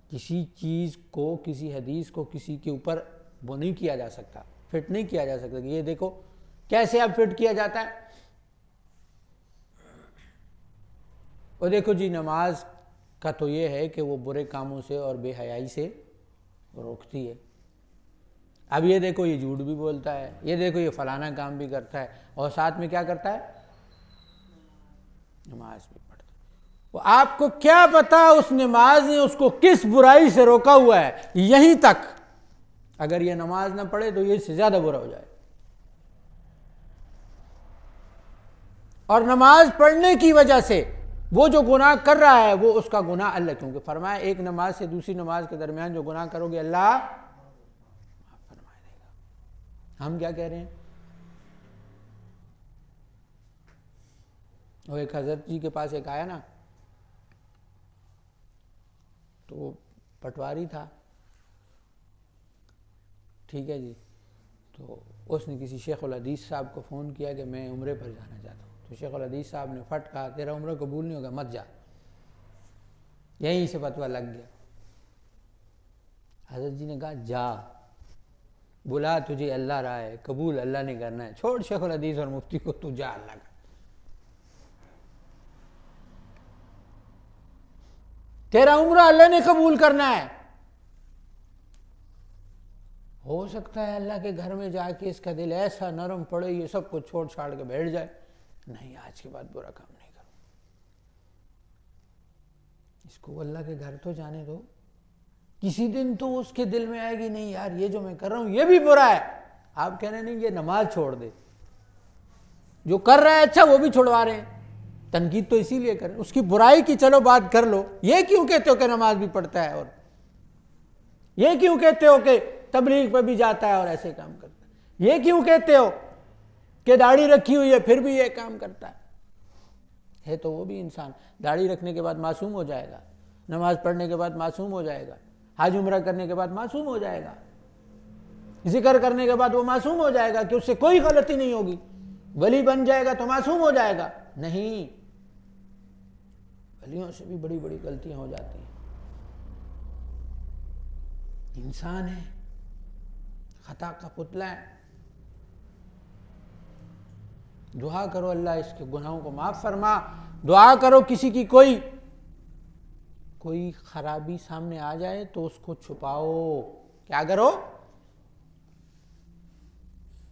किसी चीज़ को, किसी हदीस को किसी के ऊपर वो नहीं किया जा सकता, फिट नहीं किया जा सकता। ये देखो कैसे अब फिट किया जाता है। और देखो जी नमाज का तो ये है कि वो बुरे कामों से और बेहयाई से रोकती है। अब ये देखो ये झूठ भी बोलता है, ये देखो ये फलाना काम भी करता है, और साथ में क्या करता है? नमाज भी पढ़ता है। वो आपको क्या पता उस नमाज ने उसको किस बुराई से रोका हुआ है। यहीं तक अगर ये नमाज ना पढ़े तो ये इससे ज्यादा बुरा हो जाए। और नमाज पढ़ने की वजह से वो जो गुनाह कर रहा है वो उसका गुनाह अल्लाह, क्योंकि फरमाया एक नमाज से दूसरी नमाज के दरमियान जो गुनाह करोगे अल्लाह फरमा देगा। हम क्या कह रहे हैं? वो एक हजरत जी के पास एक आया ना, तो पटवारी था, ठीक है जी, तो उसने किसी शेख उल हदीस साहब को फ़ोन किया कि मैं उम्रे पर जाना चाहता हूँ। तो शेख उल हदीस साहब ने फट कहा, तेरा उम्र कबूल नहीं होगा, मत जा। यहीं से फतवा लग गया। हजरत जी ने कहा जा, बुला तुझे अल्लाह रहा है, कबूल अल्लाह ने करना है, छोड़ शेख उल हदीस और मुफ्ती को, तू जा अल्लाह का। तेरा उम्र अल्लाह ने कबूल करना है। हो सकता है अल्लाह के घर में जाके इसका दिल ऐसा नरम पड़े, ये सब कुछ छोड़ छाड़ के बैठ जाए, नहीं आज के बाद बुरा काम नहीं करूं, इसको अल्लाह के घर तो जाने दो। किसी दिन तो उसके दिल में आएगी नहीं यार ये जो मैं कर रहा हूं ये भी बुरा है। आप कह रहे नहीं ये नमाज छोड़ दे, जो कर रहा है अच्छा वो भी छुड़वा रहे हैं, तनकीद तो इसीलिए करें, उसकी बुराई की चलो बात कर लो। ये क्यों कहते हो कि नमाज भी पढ़ता है, और ये क्यों कहते हो कि तबलीग पर भी जाता है और ऐसे काम करता है, ये क्यों कहते हो कि दाढ़ी रखी हुई है फिर भी ये काम करता है तो वो भी इंसान। दाढ़ी रखने के बाद मासूम हो जाएगा, नमाज पढ़ने के बाद मासूम हो जाएगा, हज उम्रा करने के बाद मासूम हो जाएगा। जिक्र करने के बाद वो मासूम हो जाएगा कि उससे कोई गलती नहीं होगी, वली बन जाएगा तो मासूम हो जाएगा? नहीं, वलियों से भी बड़ी बड़ी गलतियां हो जाती हैं। इंसान है, खता का पुतला है। दुआ करो अल्लाह इसके गुनाहों को माफ फरमा। दुआ करो किसी की कोई खराबी सामने आ जाए तो उसको छुपाओ। क्या करो?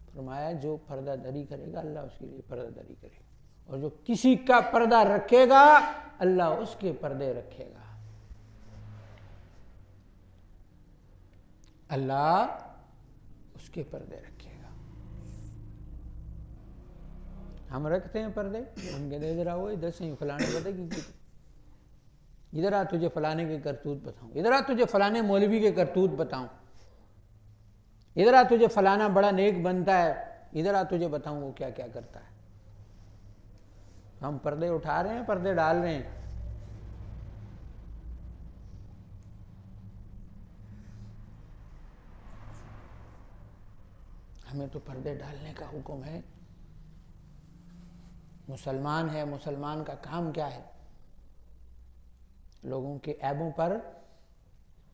फरमाया जो पर्दादरी करेगा अल्लाह उसके लिए पर्दादरी करेगा, और जो किसी का पर्दा रखेगा अल्लाह उसके पर्दे रखेगा। अल्लाह उसके पर्दे रखेगा। हम रखते हैं पर्दे, हम कहते इधर आओ, इधर से फलाने पता की, इधर आ तुझे फलाने के करतूत बताऊं, इधर आ तुझे फलाने मौलवी के करतूत बताऊं, इधर आ तुझे फलाना बड़ा नेक बनता है, इधर आ तुझे बताऊं वो क्या क्या करता है। हम पर्दे उठा रहे हैं, पर्दे डाल रहे हैं। हमें तो पर्दे डालने का हुक्म है। मुसलमान है, मुसलमान का काम क्या है? लोगों के ऐबों पर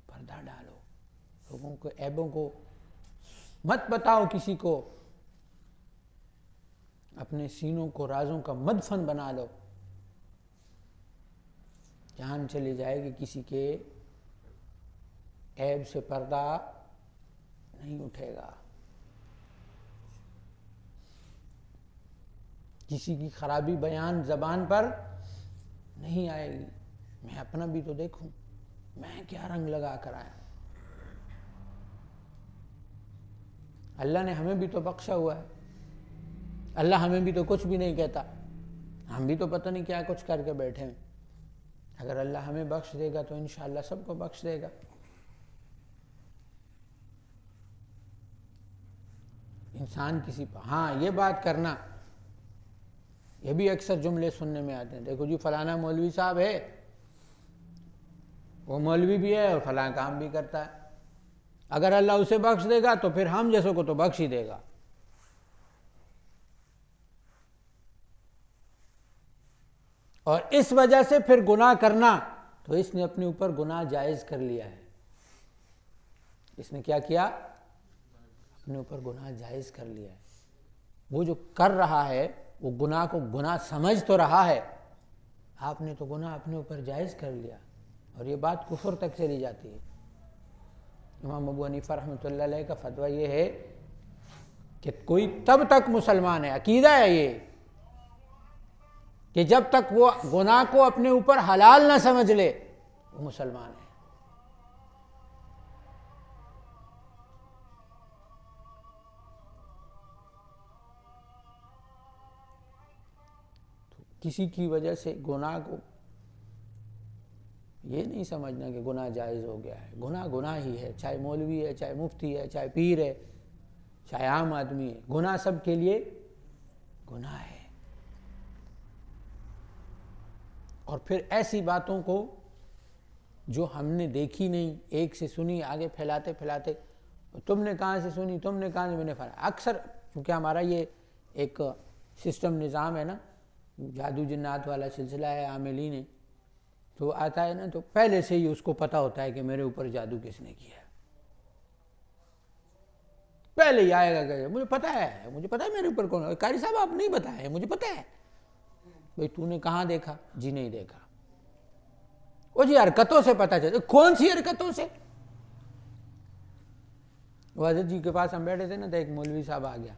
पर्दा डालो, लोगों के ऐबों को मत बताओ किसी को, अपने सीनों को राजों का मदफन बना लो। जान चली जाएगी, किसी के ऐब से पर्दा नहीं उठेगा, किसी की खराबी बयान जबान पर नहीं आएगी। मैं अपना भी तो देखूं, मैं क्या रंग लगा कर आया। अल्लाह ने हमें भी तो बख्शा हुआ है, अल्लाह हमें भी तो कुछ भी नहीं कहता, हम भी तो पता नहीं क्या कुछ करके बैठे हैं। अगर अल्लाह हमें बख्श देगा तो इंशाअल्लाह सबको बख्श देगा। इंसान किसी पर, हाँ ये बात करना, ये भी अक्सर जुमले सुनने में आते हैं, देखो जी फलाना मौलवी साहब है, वो मौलवी भी है और फलाना काम भी करता है, अगर अल्लाह उसे बख्श देगा तो फिर हम जैसों को तो बख्श ही देगा। और इस वजह से फिर गुनाह करना, तो इसने अपने ऊपर गुनाह जायज़ कर लिया है। इसने क्या किया? अपने ऊपर गुनाह जायज़ कर लिया है। वो जो कर रहा है वो गुनाह को गुनाह समझ तो रहा है, आपने तो गुनाह अपने ऊपर जायज़ कर लिया, और ये बात कुफर तक चली जाती है। इमाम अबू हनीफा रहमतुल्लाह अलैह का फतवा ये है कि कोई तब तक मुसलमान है, अकीदा है ये, कि जब तक वो गुनाह को अपने ऊपर हलाल ना समझ ले वो मुसलमान है। तो किसी की वजह से गुनाह को ये नहीं समझना कि गुनाह जायज़ हो गया है। गुनाह गुनाह ही है, चाहे मौलवी है, चाहे मुफ्ती है, चाहे पीर है, चाहे आम आदमी है, गुनाह सब के लिए गुनाह है। और फिर ऐसी बातों को जो हमने देखी नहीं, एक से सुनी आगे फैलाते फैलाते, तुमने कहाँ से सुनी, तुमने कहाँ से, मैंने फैला। अक्सर चूँकि हमारा ये एक सिस्टम निज़ाम है ना, जादू जिन्नात वाला सिलसिला है, आमिलीन है, तो आता है ना, तो पहले से ही उसको पता होता है कि मेरे ऊपर जादू किसने किया है। पहले ही आएगा कि मुझे पता है, मुझे पता है मेरे ऊपर कौन है। कारी साहब आप नहीं बताए, मुझे पता है। भाई तूने कहाँ देखा? जी नहीं देखा। वो जी हरकतों से पता चलता। कौन सी हरकतों से? वाजिद जी के पास हम बैठे थे ना, तो एक मौलवी साहब आ गया,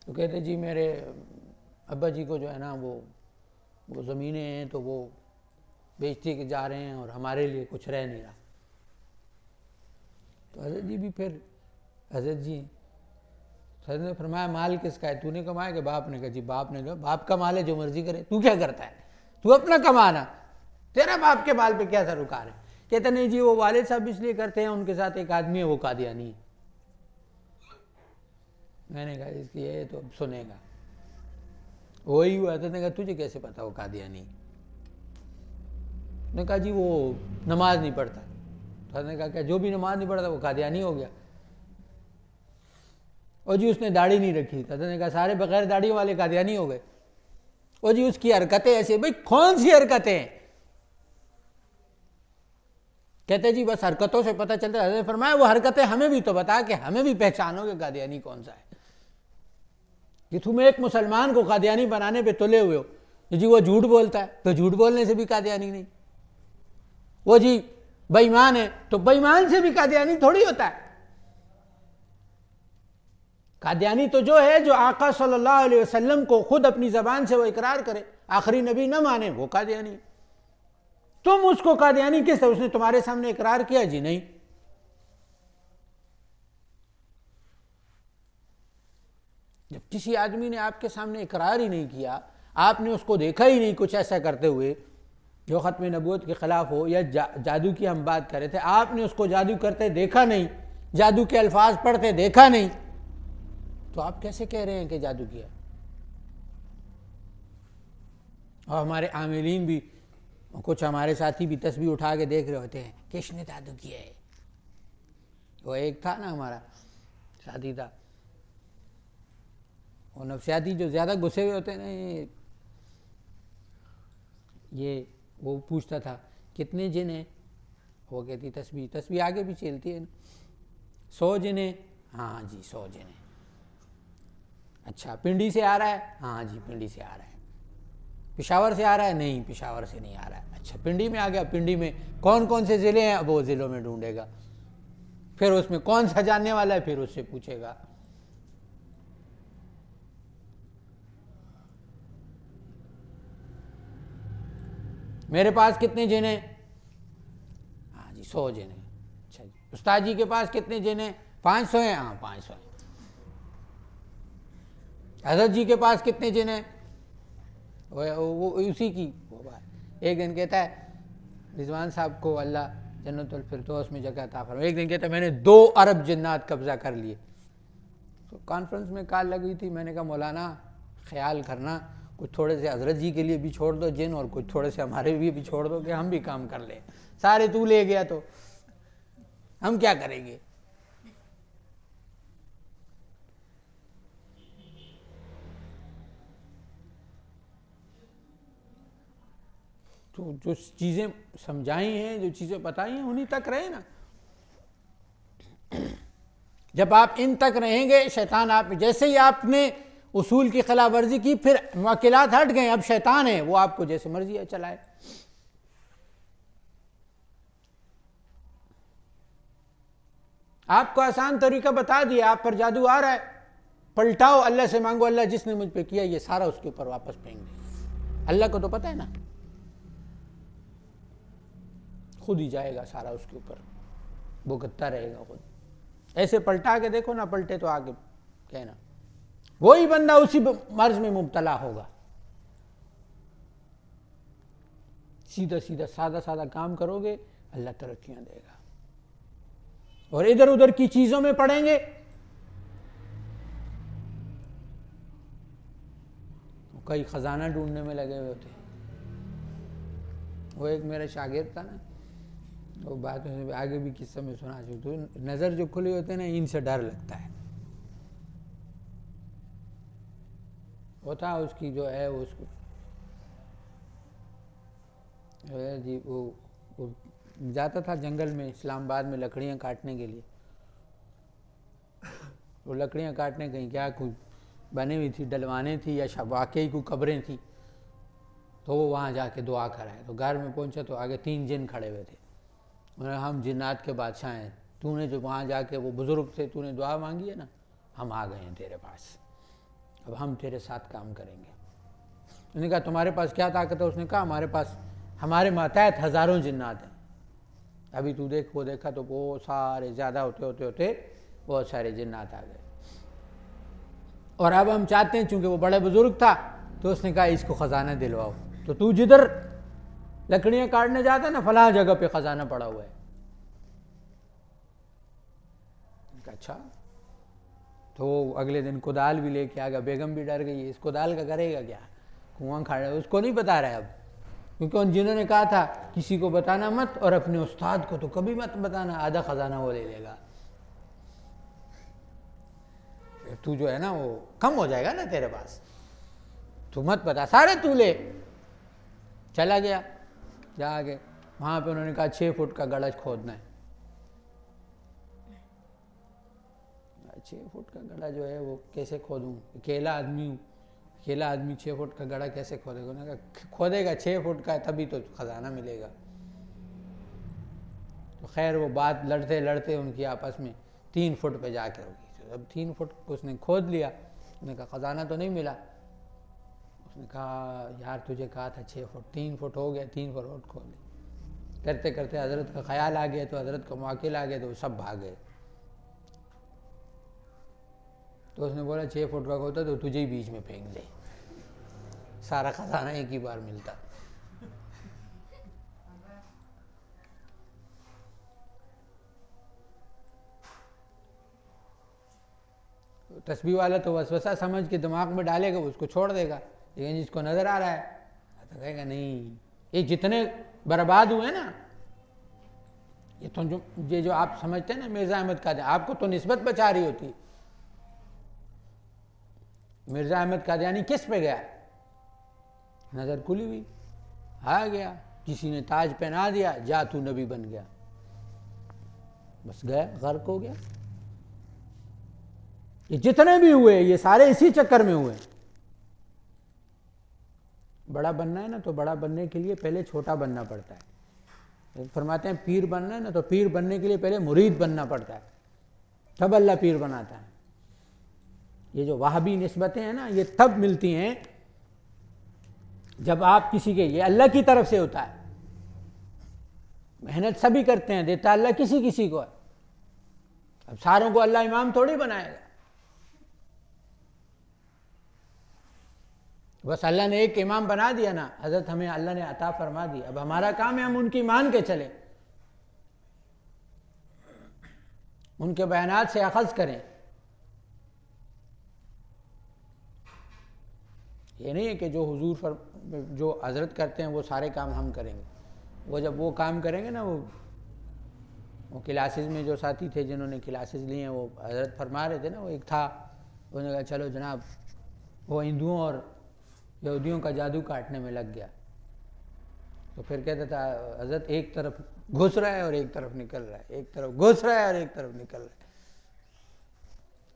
तो कहते जी मेरे अब्बा जी को जो है ना वो ज़मीनें हैं तो वो बेचते के जा रहे हैं और हमारे लिए कुछ रह नहीं रहा। तो हज़रत जी भी फिर हज़रत जी ने फरमाया माल किसका है? तूने कमाया कि बाप ने? कहा जी बाप ने। कहा बाप का माल है, जो मर्जी करे, तू क्या करता है? तू अपना कमाना, तेरा बाप के माल पे क्या सरोकार है? कहते नहीं जी वो वालिद साहब इसलिए करते हैं, उनके साथ एक आदमी है वो कादियानी है। मैंने कहा इसकी ये तो अब सुनेगा। वही हुआ। तो ने कहा तुझे कैसे पता वो कादियानी? ने कहा जी वो नमाज नहीं पढ़ता। तो ने कहा क्या जो भी नमाज नहीं पढ़ता वो कादियानी हो गया? और जी उसने दाढ़ी नहीं रखी। हजरत ने कहा सारे बगैर दाढ़ियों वाले कादियानी हो गए। और जी उसकी हरकतें ऐसे, भाई कौन सी हरकतें? कहते जी बस हरकतों से पता चलता है। हजरत फरमाया वो हरकतें हमें भी तो बता कि हमें भी पहचानोगे कादियानी कौन सा है। कि तुम एक मुसलमान को कादियानी बनाने पे तुले हुए हो। जी वो झूठ बोलता है तो झूठ बोलने से भी कादियानी नहीं, वो जी बेईमान है तो बेईमान से भी कादियानी थोड़ी होता है। कादियानी तो जो है जो आका सल्लल्लाहु अलैहि वसल्लम को खुद अपनी जबान से वो इकरार करे, आखिरी नबी न माने, वो कादियानी। तुम उसको कादियानी किस तरह, उसने तुम्हारे सामने इकरार किया? जी नहीं। जब किसी आदमी ने आपके सामने इकरार ही नहीं किया, आपने उसको देखा ही नहीं कुछ ऐसा करते हुए जो खत्म नबूवत के खिलाफ हो, या जादू की हम बात कर रहे थे, आपने उसको जादू करते देखा नहीं, जादू के अल्फाज पढ़ते देखा नहीं, तो आप कैसे कह रहे हैं कि जादू किया? और हमारे आमिलीन भी, कुछ हमारे साथी भी तस्बीह उठा के देख रहे होते हैं किसने जादू किया है। वो एक था ना हमारा साथी था, वो नफ्सियाती जो ज़्यादा घुसे हुए होते हैं ना, ये वो पूछता था कितने जिन हैं, वो कहती तस्बीह आगे भी चलती है ना, 100 जिन हैं, हाँ जी 100 जिन हैं। अच्छा पिंडी से आ रहा है? हाँ जी पिंडी से आ रहा है। पेशावर से आ रहा है? नहीं पेशावर से नहीं आ रहा है। अच्छा पिंडी में आ गया, पिंडी में कौन कौन से ज़िले हैं, वो ज़िलों में ढूंढेगा, फिर उसमें कौन सा जानने वाला है, फिर उससे पूछेगा। मेरे पास कितने जिन हैं? हाँ जी 100 जिन हैं। अच्छा जी उस्ताद जी के पास कितने जिन हैं? 500 हैं। हाँ 500 हैं। हजरत जी के पास कितने जिन हैं? वो उसी की वो बात। एक दिन कहता है रिजवान साहब को अल्लाह जन्नतुल फिरदौस में जगह अता फरमाए, एक दिन कहता है मैंने 2 अरब जिन्नात कब्जा कर लिए। तो कॉन्फ्रेंस में कॉल लगी थी, मैंने कहा मौलाना ख्याल करना, कुछ थोड़े से हजरत जी के लिए भी छोड़ दो जिन, और कुछ थोड़े से हमारे लिए भी छोड़ दो कि हम भी काम कर लें। सारे तू ले गया तो हम क्या करेंगे? तो जो चीज़ें समझाई हैं, जो चीज़ें बताई हैं, उन्हीं तक रहे ना। जब आप इन तक रहेंगे, शैतान आप, जैसे ही आपने उसूल की खिलाफ वर्जी की, फिर मुअक्किलात हट गए, अब शैतान है, वो आपको जैसे मर्जी है चलाए। आपको आसान तरीका बता दिया, आप पर जादू आ रहा है, पलटाओ, अल्लाह से मांगो, अल्लाह जिसने मुझ पे किया ये सारा उसके ऊपर वापस फेंक। अल्लाह को तो पता है ना, खुद ही जाएगा सारा उसके ऊपर, भुगतता रहेगा खुद। ऐसे पलटा के देखो ना, पलटे तो आगे कहना वही बंदा उसी मर्ज में मुब्तला होगा। सीधा सीधा सादा सादा काम करोगे, अल्लाह तरक्कियां देगा। और इधर उधर की चीजों में पड़ेंगे, कई खजाना ढूंढने में लगे हुए होते। वो एक मेरा शागिर्द था ना, वो बात में आगे भी किस्सा में सुना चुका, तो नज़र जो खुली होते हैं ना, इनसे डर लगता है। वो था उसकी जो है वो उसको जी वो जाता था जंगल में, इस्लामाबाद में लकड़ियाँ काटने के लिए। वो लकड़ियाँ काटने कहीं क्या कोई बनी हुई थी, डलवाने थी या वाकई को कब्रें थी, तो वो वहाँ जाके दुआ कराए। तो घर में पहुँचा तो आगे 3 जिन खड़े हुए थे। उन्होंने हम जिन्नात के बादशाह हैं, तूने जो वहाँ जाके वो बुज़ुर्ग से तूने दुआ मांगी है ना, हम आ गए हैं तेरे पास, अब हम तेरे साथ काम करेंगे। उन्होंने कहा तुम्हारे पास क्या ताकत है? उसने कहा हमारे पास, हमारे मातहत हज़ारों जिन्नात हैं। अभी तू देख, वो देखा तो वो सारे ज़्यादा होते होते होते बहुत सारे जिन्नात आ गए। और अब हम चाहते हैं, चूँकि वो बड़े बुज़ुर्ग था, तो उसने कहा इसको ख़जाना दिलवाओ। तो तू जिधर लकड़ियाँ काटने जाता है ना, फलां जगह पे ख़जाना पड़ा हुआ है। अच्छा, तो अगले दिन कुदाल भी लेके आ गया। बेगम भी डर गई, इस कुदाल का करेगा क्या, कुआं खाड़ा। उसको नहीं बता रहा है अब, क्योंकि उन जिन्होंने कहा था किसी को बताना मत, और अपने उस्ताद को तो कभी मत बताना, आधा ख़जाना वो ले लेगा। तू जो है ना वो कम हो जाएगा ना तेरे पास, तू मत बता, सारे तू ले। चला गया, जाके वहाँ पे उन्होंने कहा 6 फुट का गड़ज खोदना है। 6 फुट का गड़ा जो है वो कैसे खोदूँ, अकेला आदमी हूँ, अकेला आदमी 6 फुट का गड़ा कैसे खोदेगा? उन्होंने कहा खोदेगा 6 फुट का तभी तो खजाना मिलेगा। तो खैर वो बात लड़ते लड़ते उनकी आपस में 3 फुट पे जाके होगी। अब 3 फुट उसने खोद लिया, उसने कहा खजाना तो नहीं मिला। उसने कहा यार तुझे कहा था 6 फुट, 3 फुट हो गया, 3 फुट खोद लिया। करते करते हजरत का ख्याल आ गया, तो हजरत का मुआकिल आ गया, तो सब भाग गए। तो उसने बोला 6 फुट का खोदा तो तुझे ही बीच में फेंक दे, सारा खजाना एक ही बार मिलता। तो तस्बीह वाला तो वसवसा समझ के दिमाग में डालेगा, उसको छोड़ देगा, लेकिन जिसको नजर आ रहा है तो कहेगा नहीं, ये जितने बर्बाद हुए ना, ये तो जो आप समझते हैं ना मिर्जा अहमद कादियानी, आपको तो निस्बत बचा रही होती। मिर्जा अहमद कादियानी किस पे गया? नजर खुली हुई, आ गया, किसी ने ताज पहना दिया, जा तू नबी बन गया, बस गया, गर्क हो गया। ये जितने भी हुए ये सारे इसी चक्कर में हुए। बड़ा बनना है ना तो बड़ा बनने के लिए पहले छोटा बनना पड़ता है। फरमाते हैं पीर बनना है ना तो पीर बनने के लिए पहले मुरीद बनना पड़ता है, तब अल्लाह पीर बनाता है। ये जो वहाबी निस्बतें हैं ना, ये तब मिलती हैं जब आप किसी के, ये अल्लाह की तरफ से होता है। मेहनत सभी करते हैं, देता अल्लाह किसी किसी को है। अब सारों को अल्लाह इमाम थोड़ी बनाएगा, बस अल्लाह ने एक इमाम बना दिया ना, हजरत हमें अल्लाह ने अता फरमा दी। अब हमारा काम है हम उनकी मान के चलें, उनके बयानात से अखज़ करें। ये नहीं है कि जो हुजूर जो हजरत करते हैं वो सारे काम हम करेंगे। वो जब वो काम करेंगे ना, वो क्लासेस में जो साथी थे जिन्होंने क्लासेस ली हैं, वो हजरत फरमा रहे थे ना, वो एक था, उन्होंने कहा चलो जनाब, वो हिंदुओं और यहूदियों का जादू काटने में लग गया। तो फिर कहता था हजरत एक तरफ घुस रहा है और एक तरफ निकल रहा है, एक तरफ घुस रहा है और एक तरफ निकल रहा है।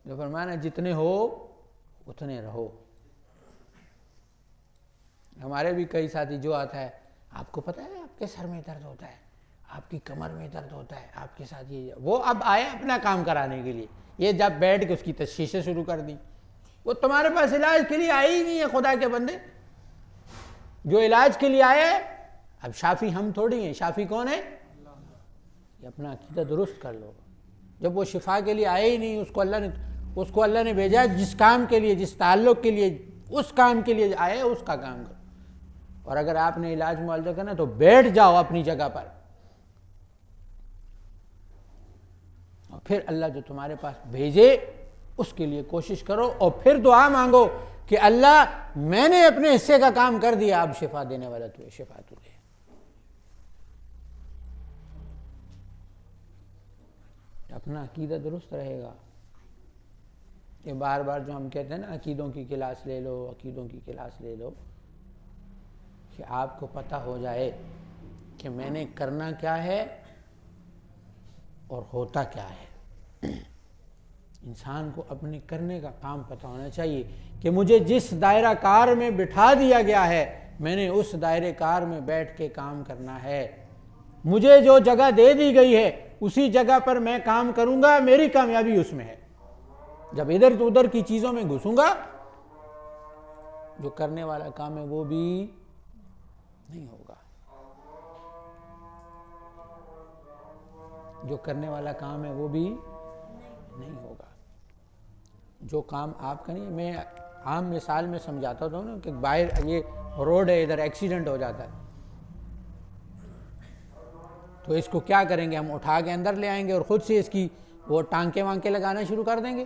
जो फरमाना जितने हो उतने रहो। हमारे भी कई साथी जो आता है, आपको पता है आपके सर में दर्द होता है, आपकी कमर में दर्द होता है, आपके साथ ये, वो अब आए अपना काम कराने के लिए। ये जब बैठ के उसकी तशख़ीसें शुरू कर दी, वो तुम्हारे पास इलाज के लिए आए ही नहीं है। खुदा के बंदे जो इलाज के लिए आए, अब शाफी हम थोड़ी हैं, शाफी कौन है? ये अपना अकीदा दुरुस्त कर लो। जब वो शिफा के लिए आए ही नहीं, उसको अल्लाह ने भेजा जिस काम के लिए, जिस ताल्लुक़ के लिए, उस काम के लिए आए, उसका काम करो। और अगर आपने इलाज मुआवजा करना तो बैठ जाओ अपनी जगह पर, और फिर अल्लाह जो तुम्हारे पास भेजे उसके लिए कोशिश करो, और फिर दुआ मांगो कि अल्लाह मैंने अपने हिस्से का काम कर दिया, अब शिफा देने वाला तू है, शिफा तू दे। अपना अकीदा दुरुस्त रहेगा। ये बार बार जो हम कहते हैं ना अकीदों की क्लास ले लो, अकीदों की क्लास ले लो, कि आपको पता हो जाए कि मैंने करना क्या है और होता क्या है। इंसान को अपने करने का काम पता होना चाहिए कि मुझे जिस दायरा कार में बिठा दिया गया है, मैंने उस दायरे कार में बैठ के काम करना है। मुझे जो जगह दे दी गई है उसी जगह पर मैं काम करूंगा, मेरी कामयाबी उसमें है। जब इधर तो उधर की चीजों में घुसूंगा, जो करने वाला काम है वो भी नहीं होगा। जो करने वाला काम है वो भी नहीं होगा। जो काम आप करें, मैं आम मिसाल में समझाता हूँ ना कि बाहर ये रोड है, इधर एक्सीडेंट हो जाता है, तो इसको क्या करेंगे? हम उठा के अंदर ले आएंगे और ख़ुद से इसकी वो टांके वांके लगाना शुरू कर देंगे?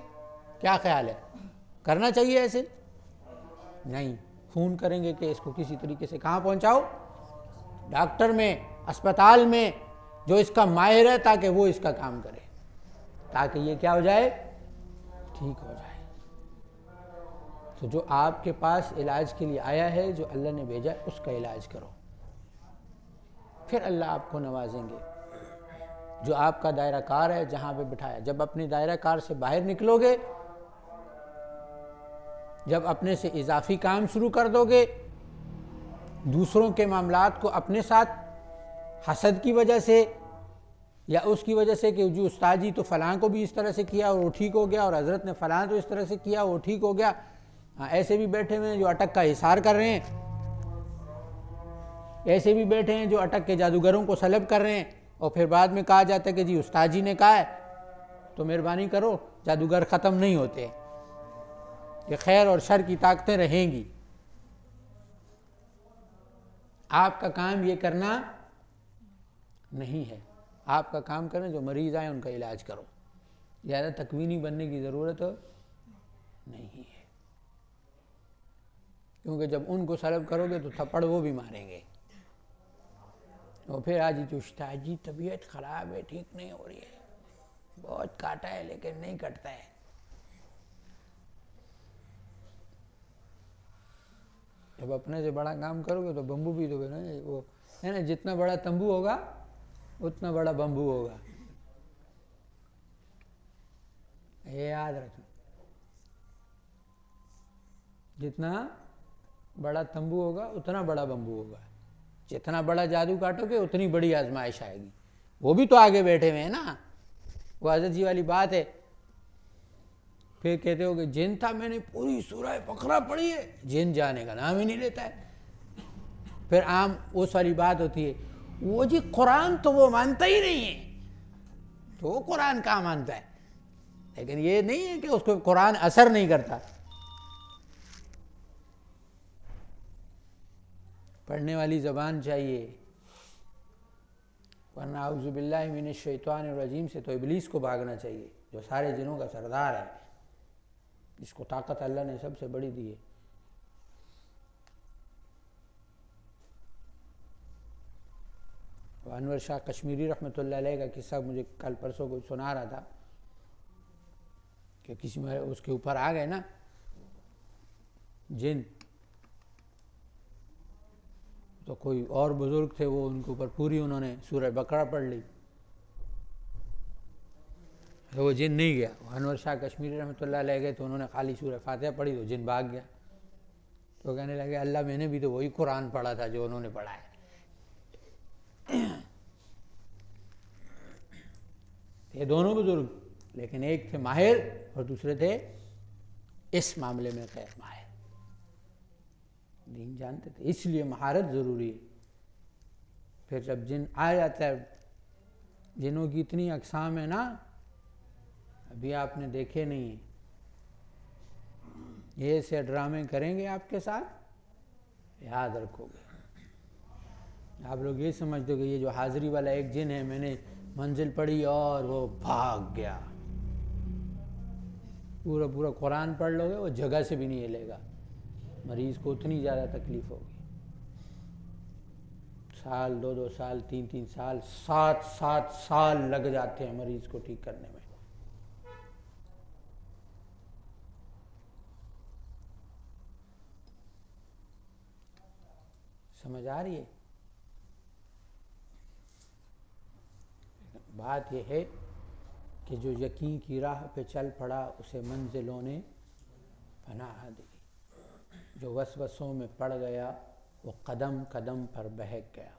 क्या ख्याल है, करना चाहिए ऐसे? नहीं, फ़ोन करेंगे कि इसको किसी तरीके से कहाँ पहुँचाओ, डॉक्टर में, अस्पताल में जो इसका माहिर है, ताकि वो इसका काम करे, ताकि ये क्या हो जाए, ठीक हो जाए। तो जो आपके पास इलाज के लिए आया है, जो अल्लाह ने भेजा है, उसका इलाज करो, फिर अल्लाह आपको नवाजेंगे। जो आपका दायरा कार है, जहाँ पे बिठाया, जब अपनी दायरा कार से बाहर निकलोगे, जब अपने से इजाफी काम शुरू कर दोगे, दूसरों के मामलात को अपने साथ हसद की वजह से या उसकी वजह से कि जो उस्ताद जी तो फ़लाँ को भी इस तरह से किया और वो ठीक हो गया, और हज़रत ने फ़लाँ तो इस तरह से किया वो ठीक हो गया, ऐसे भी बैठे हुए हैं जो अटक का हिसार कर रहे हैं, ऐसे भी बैठे हैं जो अटक के जादूगरों को सलब कर रहे हैं, और फिर बाद में कहा जाता है कि जी उस्ताद जी ने कहा है तो मेहरबानी करो, जादूगर ख़त्म नहीं होते, ये खैर और शर की ताकतें रहेंगी। आपका काम ये करना नहीं है, आपका काम करें जो मरीज़ आए उनका इलाज करो, ज़्यादा तकवीनी बनने की ज़रूरत नहीं है, क्योंकि जब उनको सलब करोगे तो थप्पड़ वो भी मारेंगे, और फिर आज जो उस्ताद जी तबीयत ख़राब है, ठीक नहीं हो रही है, बहुत काटा है लेकिन नहीं कटता है। जब अपने से बड़ा काम करोगे तो बम्बू भी दोगे ना, वो है ना, जितना बड़ा तंबू होगा उतना बड़ा बम्बू होगा, ये याद रखना। जितना बड़ा तंबू होगा उतना बड़ा बम्बू होगा, जितना बड़ा जादू काटोगे उतनी बड़ी आजमाइश आएगी। वो भी तो आगे बैठे हुए हैं ना, वो हज़रत जी वाली बात है। फिर कहते हो कि जिन था, मैंने पूरी सूरह बकरा पढ़ी है, जिन जाने का नाम ही नहीं लेता है। फिर आम उस वाली बात होती है, वो जी कुरान तो वो मानता ही नहीं है, तो वो कुरान कहाँ मानता है, लेकिन ये नहीं है कि उसको कुरान असर नहीं करता। पढ़ने वाली ज़बान चाहिए, वरना औज़ु बिल्लाहि मिनश शैतानिर रजीम से तो इब्लीस को भागना चाहिए, जो सारे जिनों का सरदार है, जिसको ताकत अल्लाह ने सबसे बड़ी दी है। अनवर शाह कश्मीरी रहमतुल्लाह अलैह का किस्सा मुझे कल परसों को सुना रहा था कि किसी में उसके ऊपर आ गए ना जिन, तो कोई और बुज़ुर्ग थे, वो उनके ऊपर पूरी उन्होंने सूरह बकरा पढ़ ली, तो वो जिन नहीं गया। अनवर शाह कश्मीरी रहमतुल्लाह अलैह गए तो उन्होंने खाली सूरह फातिहा पढ़ी तो जिन भाग गया। तो कहने लगे अल्लाह मैंने भी तो वही कुरान पढ़ा था जो उन्होंने पढ़ा है। ये दोनों बुजुर्ग, लेकिन एक थे माहिर और दूसरे थे इस मामले में खैर माहिर, दीन जानते थे, इसलिए महारत ज़रूरी है। फिर जब जिन आ जाता है, जिनों की इतनी अक़साम है ना, अभी आपने देखे नहीं, ये से ड्रामे करेंगे आपके साथ, याद रखोगे। आप लोग ये समझते हो कि ये जो हाज़री वाला एक जिन है, मैंने मंजिल पढ़ी और वो भाग गया, पूरा पूरा कुरान पढ़ लोगे वो जगह से भी नहीं हिलेगा, मरीज़ को उतनी ज़्यादा तकलीफ़ होगी। साल 2-2 साल 3-3 साल 7-7 साल लग जाते हैं मरीज़ को ठीक करने में। समझ आ रही है? बात यह है कि जो यकीन की राह पे चल पड़ा उसे मंजिलों ने पनाह दी, जो वसवसों में पड़ गया वो कदम कदम पर बहक गया।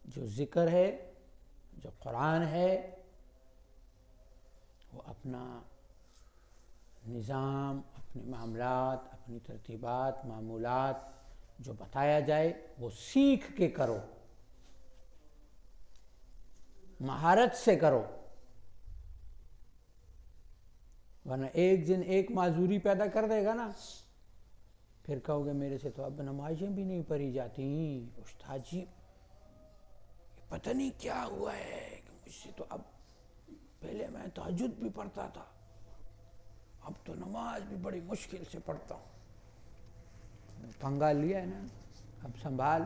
जो ज़िक्र है, जो कुरान है, वो अपना निज़ाम, अपने मामलात, अपनी तरतीबात, मामूलात जो बताया जाए वो सीख के करो, महारत से करो, वरना एक दिन एक माजूरी पैदा कर देगा ना, फिर कहोगे मेरे से तो अब नमाज़ें भी नहीं पढ़ी जाती, उस्ताद जी पता नहीं क्या हुआ है कि मुझसे तो अब, पहले मैं तहज्जुद भी पढ़ता था, अब तो नमाज भी बड़ी मुश्किल से पढ़ता हूँ। पंगा लिया है ना, अब संभाल,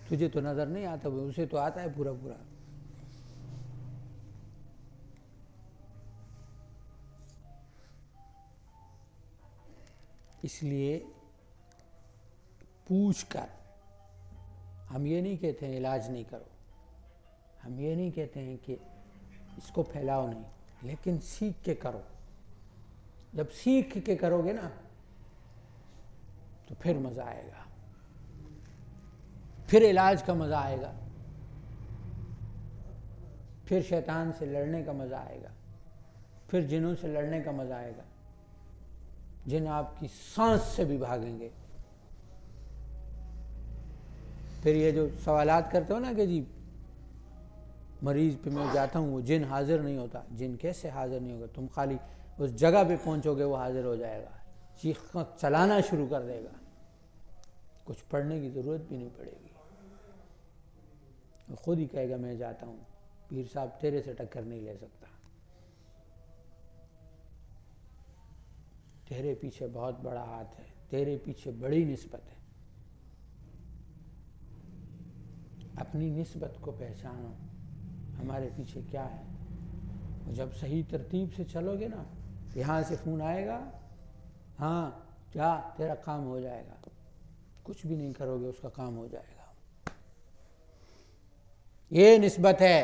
तुझे तो नज़र नहीं आता, उसे तो आता है पूरा पूरा। इसलिए पूछ कर, हम ये नहीं कहते हैं इलाज नहीं करो, हम ये नहीं कहते हैं कि इसको फैलाओ नहीं, लेकिन सीख के करो। जब सीख के करोगे ना तो फिर मज़ा आएगा, फिर इलाज का मज़ा आएगा, फिर शैतान से लड़ने का मज़ा आएगा, फिर जिन्हों से लड़ने का मज़ा आएगा, जिन आपकी सांस से भी भागेंगे। फिर ये जो सवालात करते हो ना कि जी मरीज पे मैं जाता हूँ वो जिन हाजिर नहीं होता, जिन कैसे हाजिर नहीं होगा? तुम खाली उस जगह पे पहुँचोगे वो हाजिर हो जाएगा, चीख चलाना शुरू कर देगा, कुछ पढ़ने की ज़रूरत भी नहीं पड़ेगी, वो खुद ही कहेगा मैं जाता हूँ, पीर साहब तेरे से टक्कर नहीं ले सकता, तेरे पीछे बहुत बड़ा हाथ है, तेरे पीछे बड़ी निस्बत है। अपनी निस्बत को पहचानो, हमारे पीछे क्या है। जब सही तरतीब से चलोगे ना, यहाँ से फ़ोन आएगा, हाँ क्या तेरा काम हो जाएगा, कुछ भी नहीं करोगे उसका काम हो जाएगा। ये निस्बत है,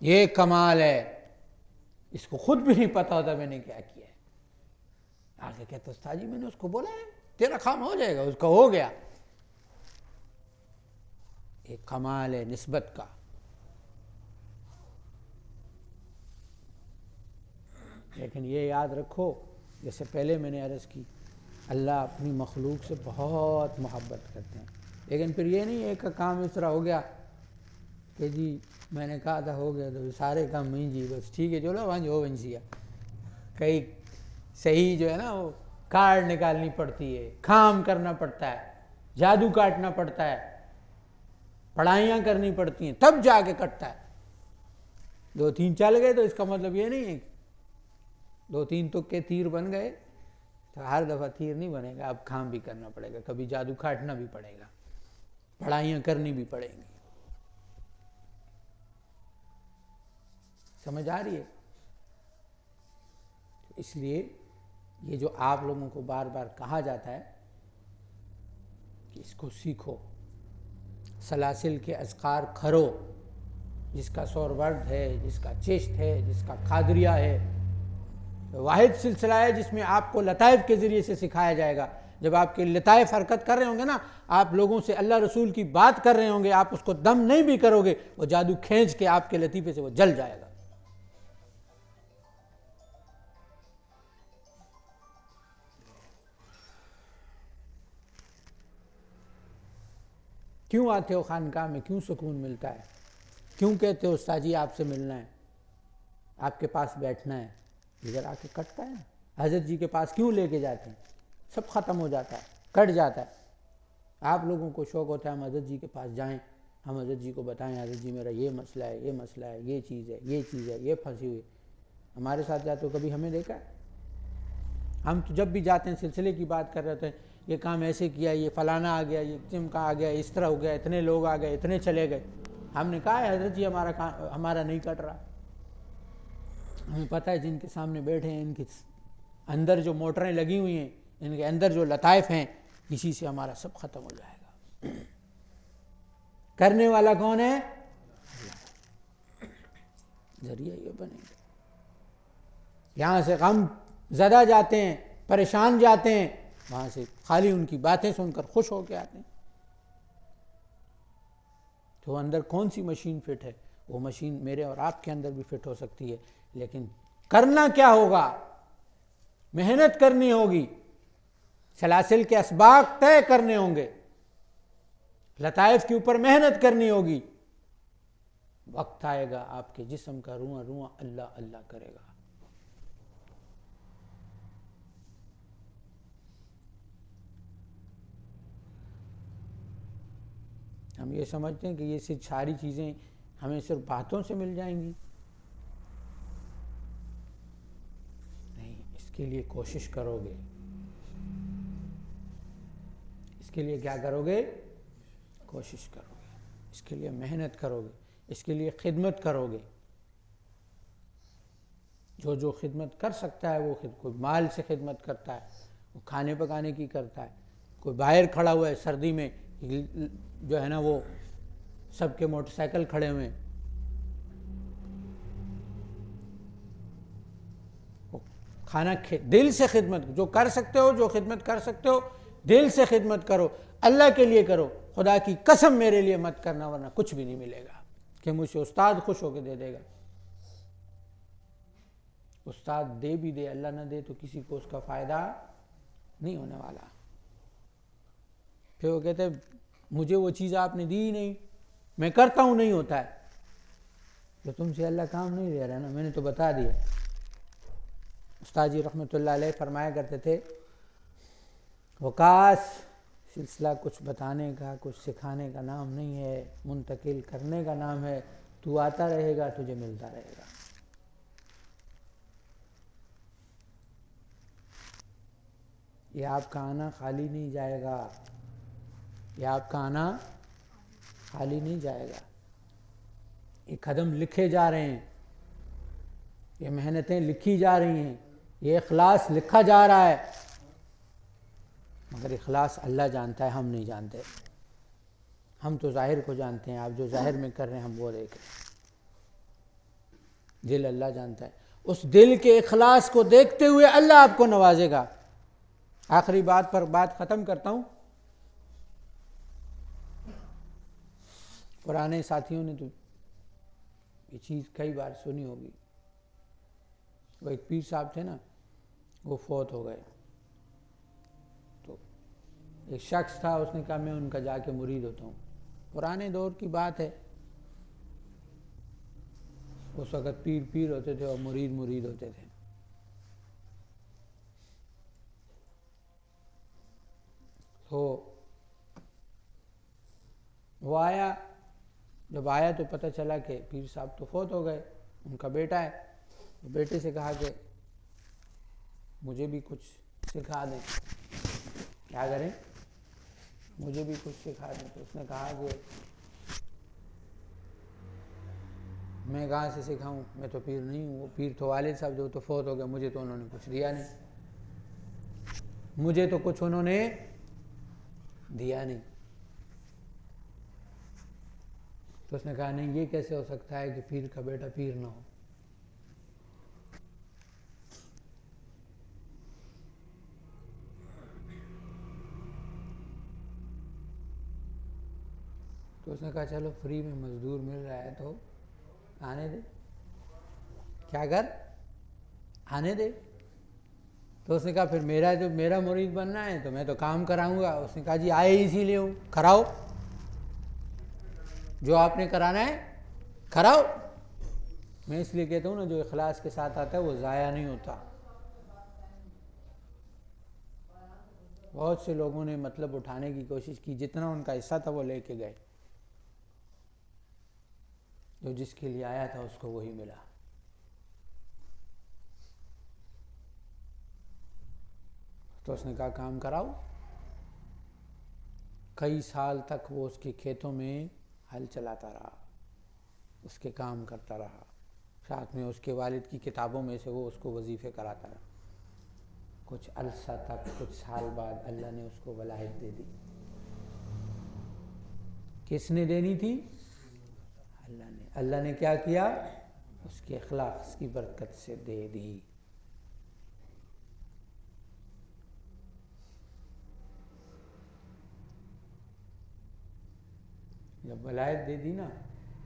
ये कमाल है, इसको खुद भी नहीं पता होता मैंने क्या किया है। आगे कहते उस्ताद जी मैंने उसको बोला है तेरा काम हो जाएगा, उसका हो गया। एक कमाल है निस्बत का। लेकिन ये याद रखो, जैसे पहले मैंने अर्ज़ की, अल्लाह अपनी मखलूक से बहुत मोहब्बत करते हैं, लेकिन फिर ये नहीं एक का काम इस तरह हो गया कि जी मैंने कहा था हो गया तो सारे काम नहीं जी बस ठीक है चलो वहाँ हो वंशिया। कई सही जो है ना वो कार्ड निकालनी पड़ती है, काम करना पड़ता है, जादू काटना पड़ता है, पढ़ाइयाँ करनी पड़ती हैं, तब जाके कटता है। 2-3 चल गए तो इसका मतलब ये नहीं है 2-3 तुक्के तीर बन गए तो हर दफ़ा तीर नहीं बनेगा, अब काम भी करना पड़ेगा, कभी जादू काटना भी पड़ेगा, पढ़ाइयाँ करनी भी पड़ेंगी। समझ आ रही है? इसलिए ये जो आप लोगों को बार बार कहा जाता है कि इसको सीखो, सलासिल के अज़कार खरो, जिसका सौरवर्द है, जिसका चिश्त है, जिसका कादरिया है, वाहिद सिलसिला है जिसमें आपको लताइफ के ज़रिए से सिखाया जाएगा। जब आपके लताइफ हरकत कर रहे होंगे ना, आप लोगों से अल्लाह रसूल की बात कर रहे होंगे, आप उसको दम नहीं भी करोगे, वो जादू खींच के आपके लतीफ़े से वो जल जाएगा। क्यों आते हो खानकाह में, क्यों सुकून मिलता है, क्यों कहते हो उस्ताद जी आपसे मिलना है, आपके पास बैठना है? इधर आके कटता है ना। हज़रत जी के पास क्यों लेके जाते हैं? सब ख़त्म हो जाता है, कट जाता है। आप लोगों को शौक़ होता है हम हज़रत जी के पास जाएं, हम हज़रत जी को बताएं हज़रत जी मेरा ये मसला है, ये मसला है, ये चीज़ है, ये चीज़ है, ये फंसी हुई। हमारे साथ जाते हो कभी हमें देखा है? हम तो जब भी जाते हैं सिलसिले की बात कर रहे थे, ये काम ऐसे किया, ये फलाना आ गया, ये चिमका आ गया, इस तरह हो गया, इतने लोग आ गए, इतने चले गए। हमने कहा है हज़रत जी हमारा काम हमारा नहीं कट रहा। हमें पता है जिनके सामने बैठे हैं, इनके अंदर जो मोटरें लगी हुई हैं, इनके अंदर जो लताइफ हैं, इसी से हमारा सब ख़त्म हो जाएगा। करने वाला कौन है? जरिया ये बनेगा। यहाँ से गम ज़दा जाते हैं, परेशान जाते हैं, वहाँ से खाली उनकी बातें सुनकर खुश होकर आते हैं। तो अंदर कौन सी मशीन फिट है? वो मशीन मेरे और आपके अंदर भी फिट हो सकती है, लेकिन करना क्या होगा? मेहनत करनी होगी, सलासिल के असबाब तय करने होंगे, लताइफ के ऊपर मेहनत करनी होगी। वक्त आएगा आपके जिस्म का रुआं रुआं अल्लाह अल्लाह करेगा। हम ये समझते हैं कि ये सिर्फ सारी चीज़ें हमें सिर्फ बातों से मिल जाएंगी। नहीं, इसके लिए कोशिश करोगे, इसके लिए क्या करोगे? कोशिश करोगे, इसके लिए मेहनत करोगे, इसके लिए खिदमत करोगे। जो जो खिदमत कर सकता है वो कोई माल से खिदमत करता है, वो खाने पकाने की करता है, कोई बाहर खड़ा हुआ है सर्दी में, जो है ना वो सबके मोटरसाइकिल खड़े हुए हैं, खाना दिल से खिदमत, जो कर सकते हो, जो खिदमत कर सकते हो दिल से खिदमत करो, अल्लाह के लिए करो। खुदा की कसम मेरे लिए मत करना, वरना कुछ भी नहीं मिलेगा कि मुझसे उस्ताद खुश होकर दे देगा। उस्ताद दे भी दे, अल्लाह ना दे तो किसी को उसका फ़ायदा नहीं होने वाला। फिर वो कहते मुझे वो चीज़ आपने दी ही नहीं, मैं करता हूँ नहीं होता है। तो तुमसे अल्लाह काम नहीं ले रहा ना, मैंने तो बता दिया। उस्ताद जी रहमतुल्लाह अलैह फरमाया करते थे, वकास सिलसिला कुछ बताने का, कुछ सिखाने का नाम नहीं है, मुंतकिल करने का नाम है। तू आता रहेगा, तुझे मिलता रहेगा। ये आपका आना खाली नहीं जाएगा, ये आपका आना खाली नहीं जाएगा। ये कदम लिखे जा रहे हैं, ये मेहनतें लिखी जा रही हैं, ये इखलास लिखा जा रहा है, मगर इखलास अल्लाह जानता है, हम नहीं जानते। हम तो ज़ाहिर को जानते हैं, आप जो ज़ाहिर में कर रहे हैं हम वो देख रहे हैं, दिल अल्लाह जानता है। उस दिल के इखलास को देखते हुए अल्लाह आपको नवाजेगा। आखिरी बात पर बात ख़त्म करता हूँ। पुराने साथियों ने तो ये चीज़ कई बार सुनी होगी। वो एक पीर साहब थे ना, वो फौत हो गए। तो एक शख्स था, उसने कहा मैं उनका जाके मुरीद होता हूँ। पुराने दौर की बात है, उस वक़्त पीर पीर होते थे और मुरीद मुरीद होते थे। तो वो आया, जब आया तो पता चला कि पीर साहब तो फौत हो गए, उनका बेटा है। तो बेटे से कहा कि मुझे भी कुछ सिखा दें। क्या करें? मुझे भी कुछ सिखा दें। तो उसने कहा कि मैं कहाँ से सिखाऊं, मैं तो पीर नहीं हूँ। वो पीर तो वालिद साहब जो तो फौत हो गए, मुझे तो उन्होंने कुछ दिया नहीं, मुझे तो कुछ उन्होंने दिया नहीं। तो उसने कहा नहीं, ये कैसे हो सकता है कि पीर का बेटा पीर ना हो। तो उसने कहा चलो फ्री में मजदूर मिल रहा है तो आने दे, क्या कर, आने दे। तो उसने कहा फिर मेरा मुरीद बनना है तो मैं तो काम कराऊंगा। उसने कहा जी आए इसीलिए हूँ, कराओ, जो आपने कराना है कराओ। मैं इसलिए कहता हूँ ना, जो इखलास के साथ आता है वो ज़ाया नहीं होता। बहुत से लोगों ने मतलब उठाने की कोशिश की, जितना उनका हिस्सा था वो लेके गए, जो जिसके लिए आया था उसको वही मिला। तो उसने कहा काम कराओ। कई साल तक वो उसके खेतों में हल चलाता रहा, उसके काम करता रहा, साथ में उसके वालिद की किताबों में से वो उसको वजीफ़े कराता रहा। कुछ अरसा तक, कुछ साल बाद अल्लाह ने उसको वलायत दे दी। किसने देनी थी? अल्लाह ने। अल्लाह ने क्या किया? उसके इखलास की बरकत से दे दी। जब वलायत दे दी ना,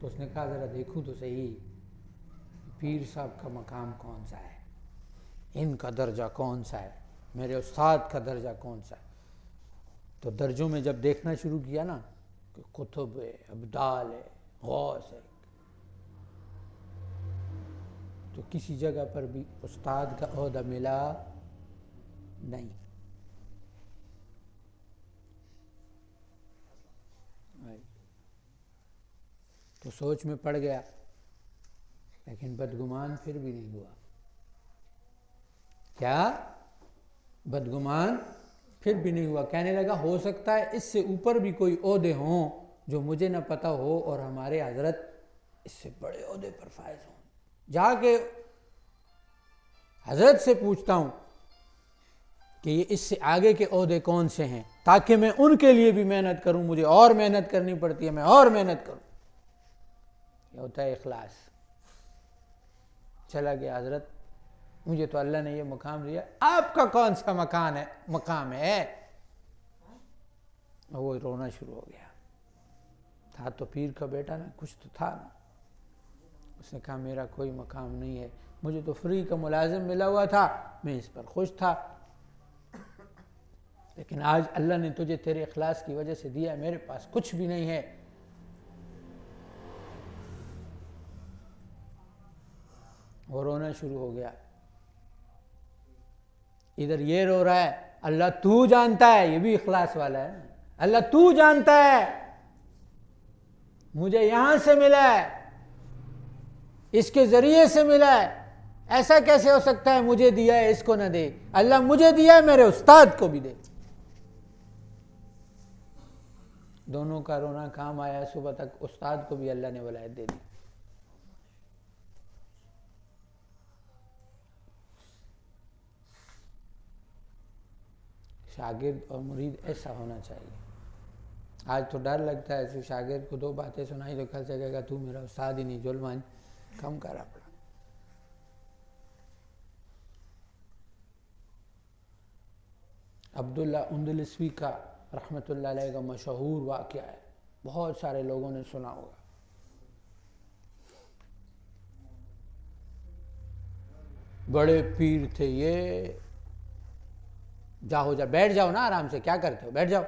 तो उसने कहा ज़रा देखूं तो सही पीर साहब का मकाम कौन सा है, इनका दर्जा कौन सा है, मेरे उस्ताद का दर्जा कौन सा है। तो दर्जों में जब देखना शुरू किया ना कि कुतुब है, अब्दाल है, गौस है, तो किसी जगह पर भी उस्ताद का ओहदा मिला नहीं। तो सोच में पड़ गया, लेकिन बदगुमान फिर भी नहीं हुआ। क्या? बदगुमान फिर भी नहीं हुआ। कहने लगा हो सकता है इससे ऊपर भी कोई ओहदे हों जो मुझे न पता हो और हमारे हजरत इससे बड़े ओहदे पर फायज हों। जाके हजरत से पूछता हूँ कि ये इससे आगे के ओहदे कौन से हैं, ताकि मैं उनके लिए भी मेहनत करूँ। मुझे और मेहनत करनी पड़ती है, मैं और मेहनत करूँ। ये होता है इखलास। चला गया हजरत, मुझे तो अल्लाह ने ये मकाम दिया, आपका कौन सा मकाम है। वो रोना शुरू हो गया। था तो पीर का बेटा ना, कुछ तो था ना। उसने कहा मेरा कोई मकाम नहीं है, मुझे तो फ्री का मुलाजिम मिला हुआ था, मैं इस पर खुश था, लेकिन आज अल्लाह ने तुझे तेरे इखलास की वजह से दिया, मेरे पास कुछ भी नहीं है। वो रोना शुरू हो गया। इधर ये रो रहा है, अल्लाह तू जानता है, ये भी इखलास वाला है। अल्लाह तू जानता है, मुझे यहां से मिला है, इसके जरिए से मिला है, ऐसा कैसे हो सकता है मुझे दिया है इसको ना दे। अल्लाह मुझे दिया है, मेरे उस्ताद को भी दे। दोनों का रोना काम आया। सुबह तक उस्ताद को भी अल्लाह ने वलायत दे दी। शागिर्द और मुरीद ऐसा होना चाहिए। आज तो डर लगता है, शागिर्द को दो बातें सुनाई तो कल से कहेगा तू मेरा उस्ताद ही नहीं, जुल्मान कम कर अपना। अब्दुल्ला उंदलस्वी का रहमतुल्लाह अलैह का मशहूर वाक़या है, बहुत सारे लोगों ने सुना होगा। बड़े पीर थे ये। जाओ जा, बैठ जाओ ना आराम से, क्या करते हो, बैठ जाओ।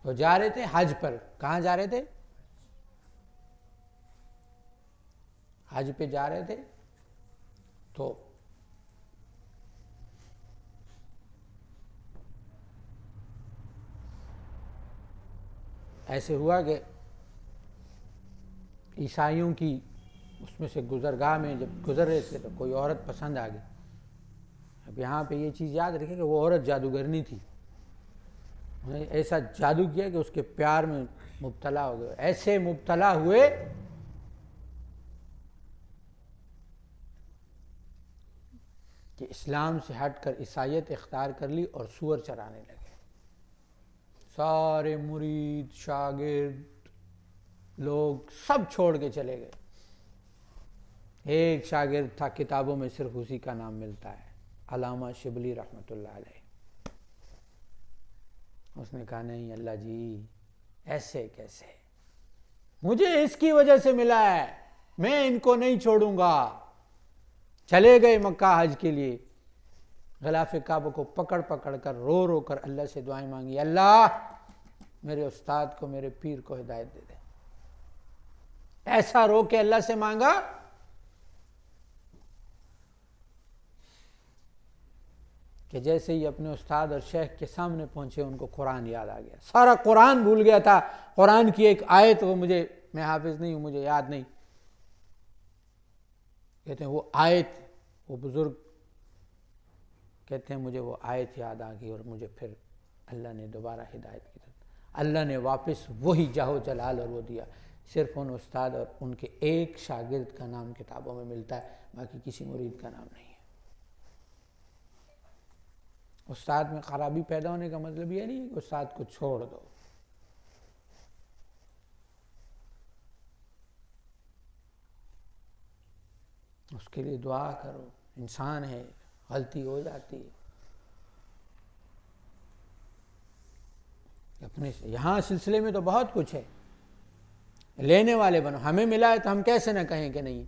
तो जा रहे थे हज पर। कहाँ जा रहे थे? हज पे जा रहे थे। तो ऐसे हुआ कि ईसाइयों की उसमें से गुजरगाह में जब गुजर रहे थे तो कोई औरत पसंद आ गई। अब यहाँ पे ये चीज़ याद रखें कि वो औरत जादूगरनी थी। उन्होंने ऐसा जादू किया कि उसके प्यार में मुब्तला हो गए। ऐसे मुब्तला हुए कि इस्लाम से हटकर ईसाइयत इख्तियार कर ली और सूअर चराने लगे। सारे मुरीद शागिर्द लोग सब छोड़ के चले गए। एक शागिर्द था, किताबों में सिर्फ उसी का नाम मिलता है, अल्लामा शिबली रहमतुल्लाह अलैह। उसने कहा नहीं अल्लाह जी, ऐसे कैसे, मुझे इसकी वजह से मिला है, मैं इनको नहीं छोड़ूंगा। चले गए मक्का हज के लिए। ग़िलाफ़े काबा को पकड़ पकड़ कर रो रो कर अल्लाह से दुआएं मांगी, अल्लाह मेरे उस्ताद को, मेरे पीर को हिदायत दे दे। ऐसा रो के अल्लाह से मांगा कि जैसे ही अपने उस्ताद और शेख के सामने पहुंचे उनको कुरान याद आ गया। सारा कुरान भूल गया था। कुरान की एक आयत, वो मैं हाफिज नहीं हूं, मुझे याद नहीं। कहते हैं वो आयत, वो बुजुर्ग कहते हैं मुझे वो आयत याद आ गई और मुझे फिर अल्लाह ने दोबारा हिदायत की। अल्लाह ने वापस वही जाहो जलाल और वो दिया। सिर्फ उन उस्ताद और उनके एक शागिर्द का नाम किताबों में मिलता है, बाकी किसी मुरीद का नाम नहीं है। उस्ताद में खराबी पैदा होने का मतलब ये नहीं है कि उस्ताद को छोड़ दो। उसके लिए दुआ करो, इंसान है, गलती हो जाती है। अपने यहाँ सिलसिले में तो बहुत कुछ है, लेने वाले बनो। हमें मिला है तो हम कैसे ना कहें कि नहीं,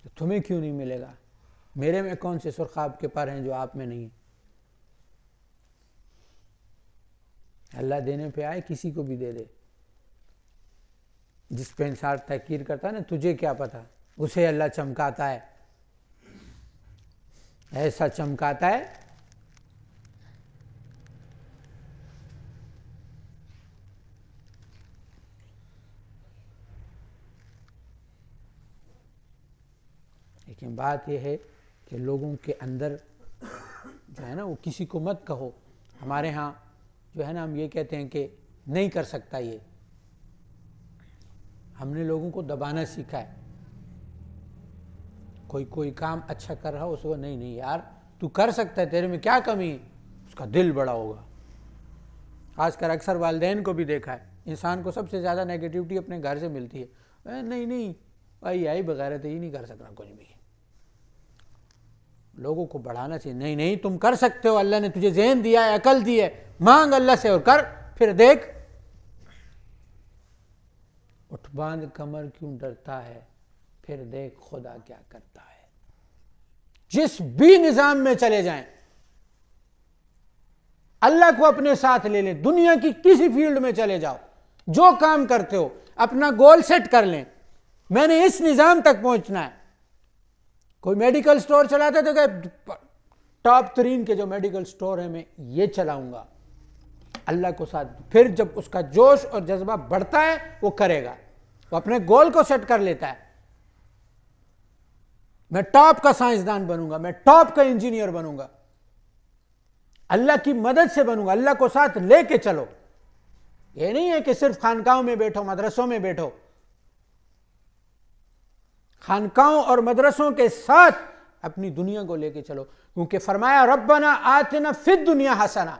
तो तुम्हें क्यों नहीं मिलेगा? मेरे में कौन से सुरखाब के पर हैं जो आप में नहीं? अल्लाह देने पे आए किसी को भी दे दे। जिस पे इंसान तहकीर करता है ना, तुझे क्या पता, उसे अल्लाह चमकाता है, ऐसा चमकाता है लेकिन बात यह है कि लोगों के अंदर जो है ना, वो किसी को मत कहो। हमारे यहाँ जो है ना, हम ये कहते हैं कि नहीं कर सकता ये। हमने लोगों को दबाना सीखा है। कोई काम अच्छा कर रहा हो उसको नहीं नहीं यार तू कर सकता है, तेरे में क्या कमी है, उसका दिल बड़ा होगा। खासकर अक्सर वालिदैन को भी देखा है, इंसान को सबसे ज़्यादा नेगेटिविटी अपने घर से मिलती है। नहीं नहीं भाई यही बगैर तो ही नहीं कर सकता कुछ भी। लोगों को बढ़ाना चाहिए, नहीं नहीं तुम कर सकते हो, अल्लाह ने तुझे ज़हन दिया है, अकल दी है, मांग अल्लाह से और कर, फिर देख। उठ बांध कमर क्यों डरता है, फिर देख खुदा क्या करता है। जिस भी निजाम में चले जाएं, अल्लाह को अपने साथ ले लें। दुनिया की किसी फील्ड में चले जाओ, जो काम करते हो अपना गोल सेट कर लें, मैंने इस निजाम तक पहुंचना है। कोई मेडिकल स्टोर चलाता है तो टॉप 3 के जो मेडिकल स्टोर है मैं ये चलाऊंगा, अल्लाह को साथ। फिर जब उसका जोश और जज्बा बढ़ता है वो करेगा, वो अपने गोल को सेट कर लेता है। मैं टॉप का साइंसदान बनूंगा, मैं टॉप का इंजीनियर बनूंगा, अल्लाह की मदद से बनूंगा, अल्लाह को साथ लेके चलो। ये नहीं है कि सिर्फ खानकाहों में बैठो, मदरसों में बैठो। खानकाहों और मदरसों के साथ अपनी दुनिया को लेके चलो, क्योंकि फरमाया रब्बना आतिना फिद दुनिया हसना,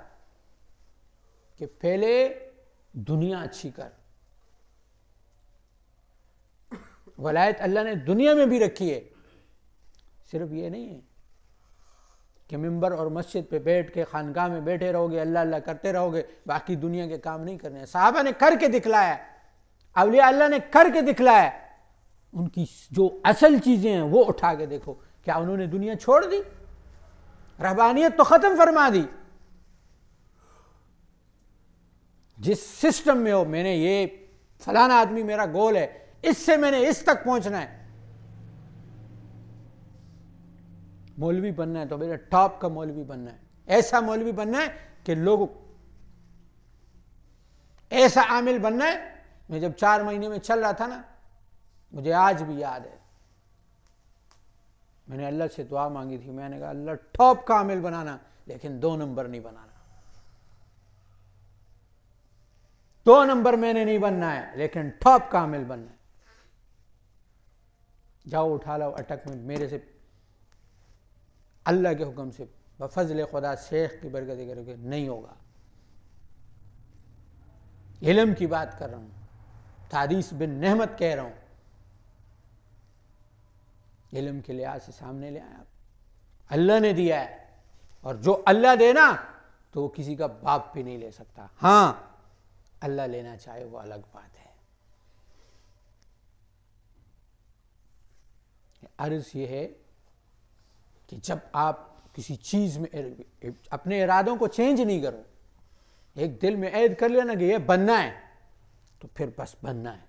कि पहले दुनिया अच्छी कर। वलायत अल्लाह ने दुनिया में भी रखी है, सिर्फ ये नहीं है कि मिंबर और मस्जिद पे बैठ के खानकाह में बैठे रहोगे, अल्लाह अल्लाह करते रहोगे, बाकी दुनिया के काम नहीं करने। साहबा ने करके दिखलाया, अवलिया अल्लाह ने करके दिखलाया। उनकी जो असल चीजें हैं वो उठा के देखो, क्या उन्होंने दुनिया छोड़ दी? रहबानियत तो खत्म फरमा दी। जिस सिस्टम में हो, मैंने ये फलाना आदमी मेरा गोल है, इससे मैंने इस तक पहुंचना है। मौलवी बनना है तो मेरा टॉप का मौलवी बनना है, ऐसा मौलवी बनना है कि लोग, ऐसा आमिल बनना है। मैं जब 4 महीने में चल रहा था ना, मुझे आज भी याद है, मैंने अल्लाह से दुआ मांगी थी। मैंने कहा अल्लाह टॉप का आमिल बनाना, लेकिन 2 नंबर नहीं बनाना। 2 नंबर मैंने नहीं बनना है, लेकिन टॉप का आमिल बनना है। जाओ उठा लो अटक में, मेरे से अल्लाह के हुक्म से बफजल खुदा शेख की बरकत करके नहीं होगा। इल्म की बात कर रहा हूं, तादीस बिन नेहमत कह रहा हूं। इल्म के लिहाज से सामने ले आया, अल्लाह ने दिया है, और जो अल्लाह देना तो वो किसी का बाप भी नहीं ले सकता। हां अल्लाह लेना चाहे वो अलग बात है। अर्ज ये है कि जब आप किसी चीज में अपने इरादों को चेंज नहीं करो, एक दिल में ऐद कर लिया ना कि ये बनना है, तो फिर बस बनना है।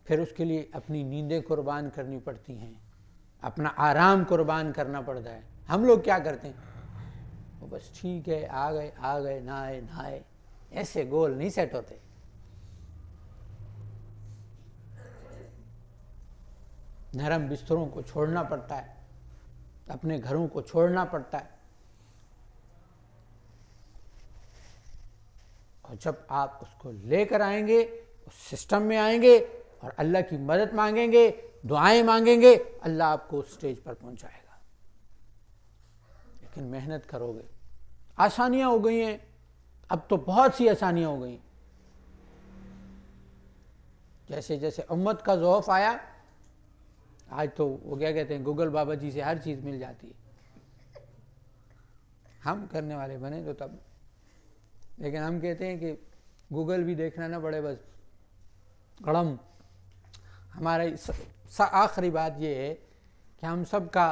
फिर उसके लिए अपनी नींदें कुर्बान करनी पड़ती हैं, अपना आराम कुर्बान करना पड़ता है। हम लोग क्या करते हैं, वो बस ठीक है, आ गए, ना आए, ऐसे गोल नहीं सेट होते। नरम बिस्तरों को छोड़ना पड़ता है, अपने घरों को छोड़ना पड़ता है। और जब आप उसको लेकर आएंगे, उस सिस्टम में आएंगे और अल्लाह की मदद मांगेंगे, दुआएं मांगेंगे, अल्लाह आपको उस स्टेज पर पहुंचाएगा। लेकिन मेहनत करोगे। आसानियां हो गई हैं, अब तो बहुत सी आसानियां हो गई। जैसे जैसे उम्मत का ज़ौफ़ आया, आज तो वो क्या कहते हैं, गूगल बाबा जी से हर चीज़ मिल जाती है। हम करने वाले बने तो तब, लेकिन हम कहते हैं कि गूगल भी देखना ना पड़े, बस गड़म। हमारा आखिरी बात ये है कि हम सब का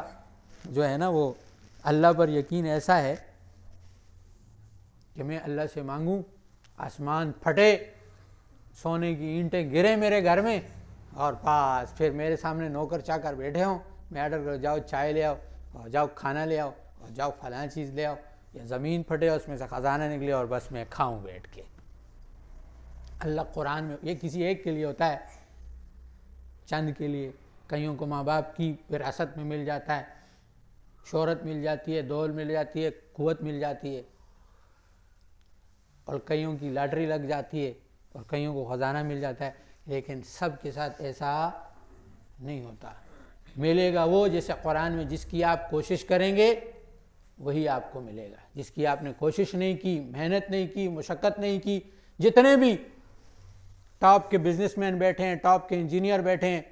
जो है ना वो अल्लाह पर यकीन ऐसा है कि मैं अल्लाह से मांगूं, आसमान फटे, सोने की ईंटें गिरे मेरे घर में, और बस फिर मेरे सामने नौकर चाकर बैठे हों, मैं ऑर्डर करो, जाओ चाय ले आओ, और जाओ खाना ले आओ, और जाओ फलां चीज़ ले आओ, या ज़मीन फटे उसमें से ख़जाना निकले और बस मैं खाऊं बैठ के। अल्लाह कुरान में, ये किसी एक के लिए होता है, चंद के लिए। कईयों को माँ बाप की विरासत में मिल जाता है, शोहरत मिल जाती है, दौलत मिल जाती है, कुव्वत मिल जाती है, और कईयों की लॉटरी लग जाती है और कईयों को ख़जाना मिल जाता है, लेकिन सब के साथ ऐसा नहीं होता। मिलेगा वो, जैसे कुरान में, जिसकी आप कोशिश करेंगे वही आपको मिलेगा। जिसकी आपने कोशिश नहीं की, मेहनत नहीं की, मुशक्क़त नहीं की। जितने भी टॉप के बिजनेसमैन बैठे हैं, टॉप के इंजीनियर बैठे हैं,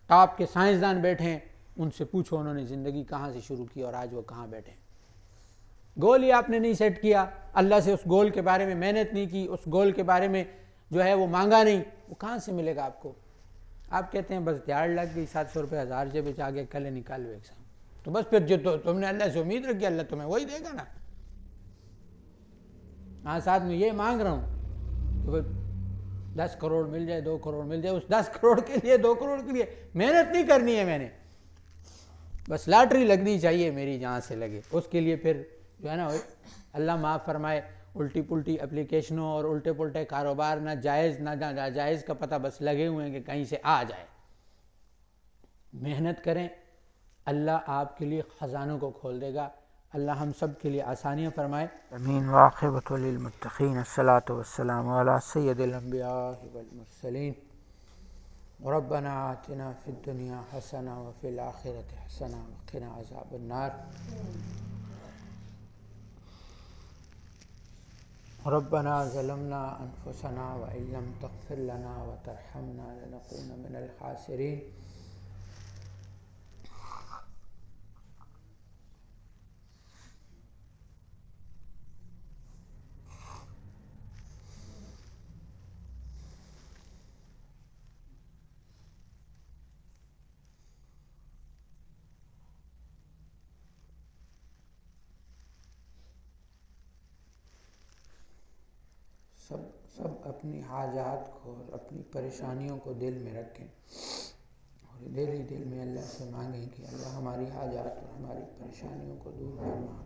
टॉप के साइंसदान बैठे हैं, उनसे पूछो उन्होंने ज़िंदगी कहाँ से शुरू की और आज वो कहाँ बैठे हैं। गोल ही आपने नहीं सेट किया, अल्लाह से उस गोल के बारे में मेहनत नहीं की, उस गोल के बारे में जो है वो मांगा नहीं, वो कहाँ से मिलेगा आपको। आप कहते हैं बस दिहाड़ लग गई, 700 रुपये 1000 जेब में आ गए, कल निकाल लो एग्जाम, तो बस फिर जो तुमने अल्लाह से उम्मीद रखी अल्लाह तुम्हें वही देगा ना। हाँ, साथ में ये मांग रहा हूँ कि 10 करोड़ मिल जाए, 2 करोड़ मिल जाए, उस 10 करोड़ के लिए, 2 करोड़ के लिए मेहनत नहीं करनी है मैंने, बस लॉटरी लगनी चाहिए मेरी, जहाँ से लगे उसके लिए फिर जो है ना, अल्लाह माफ़ फरमाए, उल्टी पुल्टी एप्लीकेशनों और उल्टे पुल्टे कारोबार, ना जायज़ ना नाजायज़ का पता बस लगे हुए हैं कि कहीं से आ जाए। मेहनत करें, अल्लाह आपके लिए ख़जानों को खोल देगा। अल्लाह हम सब के लिए आसानियाँ फरमाए। आमीन। वाक़िबतुल लिल-मुत्तक़ीन। अस्सलातु वस्सलामु अला सय्यदिल अंबिया वल मुरसलीन। रब्बना आतिना फिद दुनिया हसना व फिल आखिरति हसना व क़िना अज़ाबन नार। रब्बना ज़लमना अनफुसना व इल्लम तग़फ़िर लना व तरहमना लनकून मिनल ख़ासिरीन। सब अपनी हाजात को और अपनी परेशानियों को दिल में रखें और दिल ही दिल में अल्लाह से मांगें कि अल्लाह हमारी हाजात और हमारी परेशानियों को दूर फरमा।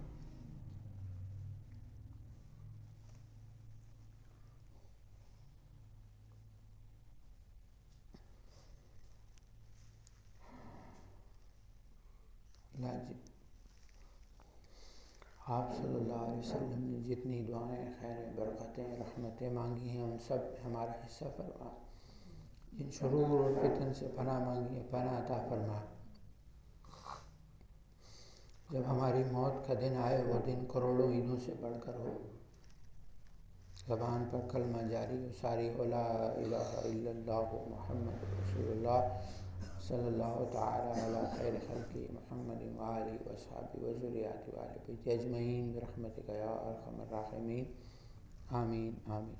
आप सल्लल्लाहु अलैहि वसल्लम ने जितनी दुआएं, खैरें, बरकतें, रहमतें मांगी हैं, उन सब हमारा हिस्सा फरमा। जिन शुरूर और फितन से पनाह मांगी है, पनाह अता फरमा। जब हमारी मौत का दिन आए, वो दिन करोड़ों ईदों से बढ़कर हो, ज़बान पर कलमा जारी हो, सारी ला इलाहा इल्लल्लाहु मुहम्मद रसूलुल्लाह सल्लल्लाहु तआला अला खैर खल्क़ी मुहम्मद व आलिहि व अस्हाबिहि व ज़ुर्रिय्यतिहि व अहलि बैतिहि अजमईन बिरहमतिका या अरहमर राहिमीन। आमीन आमीन।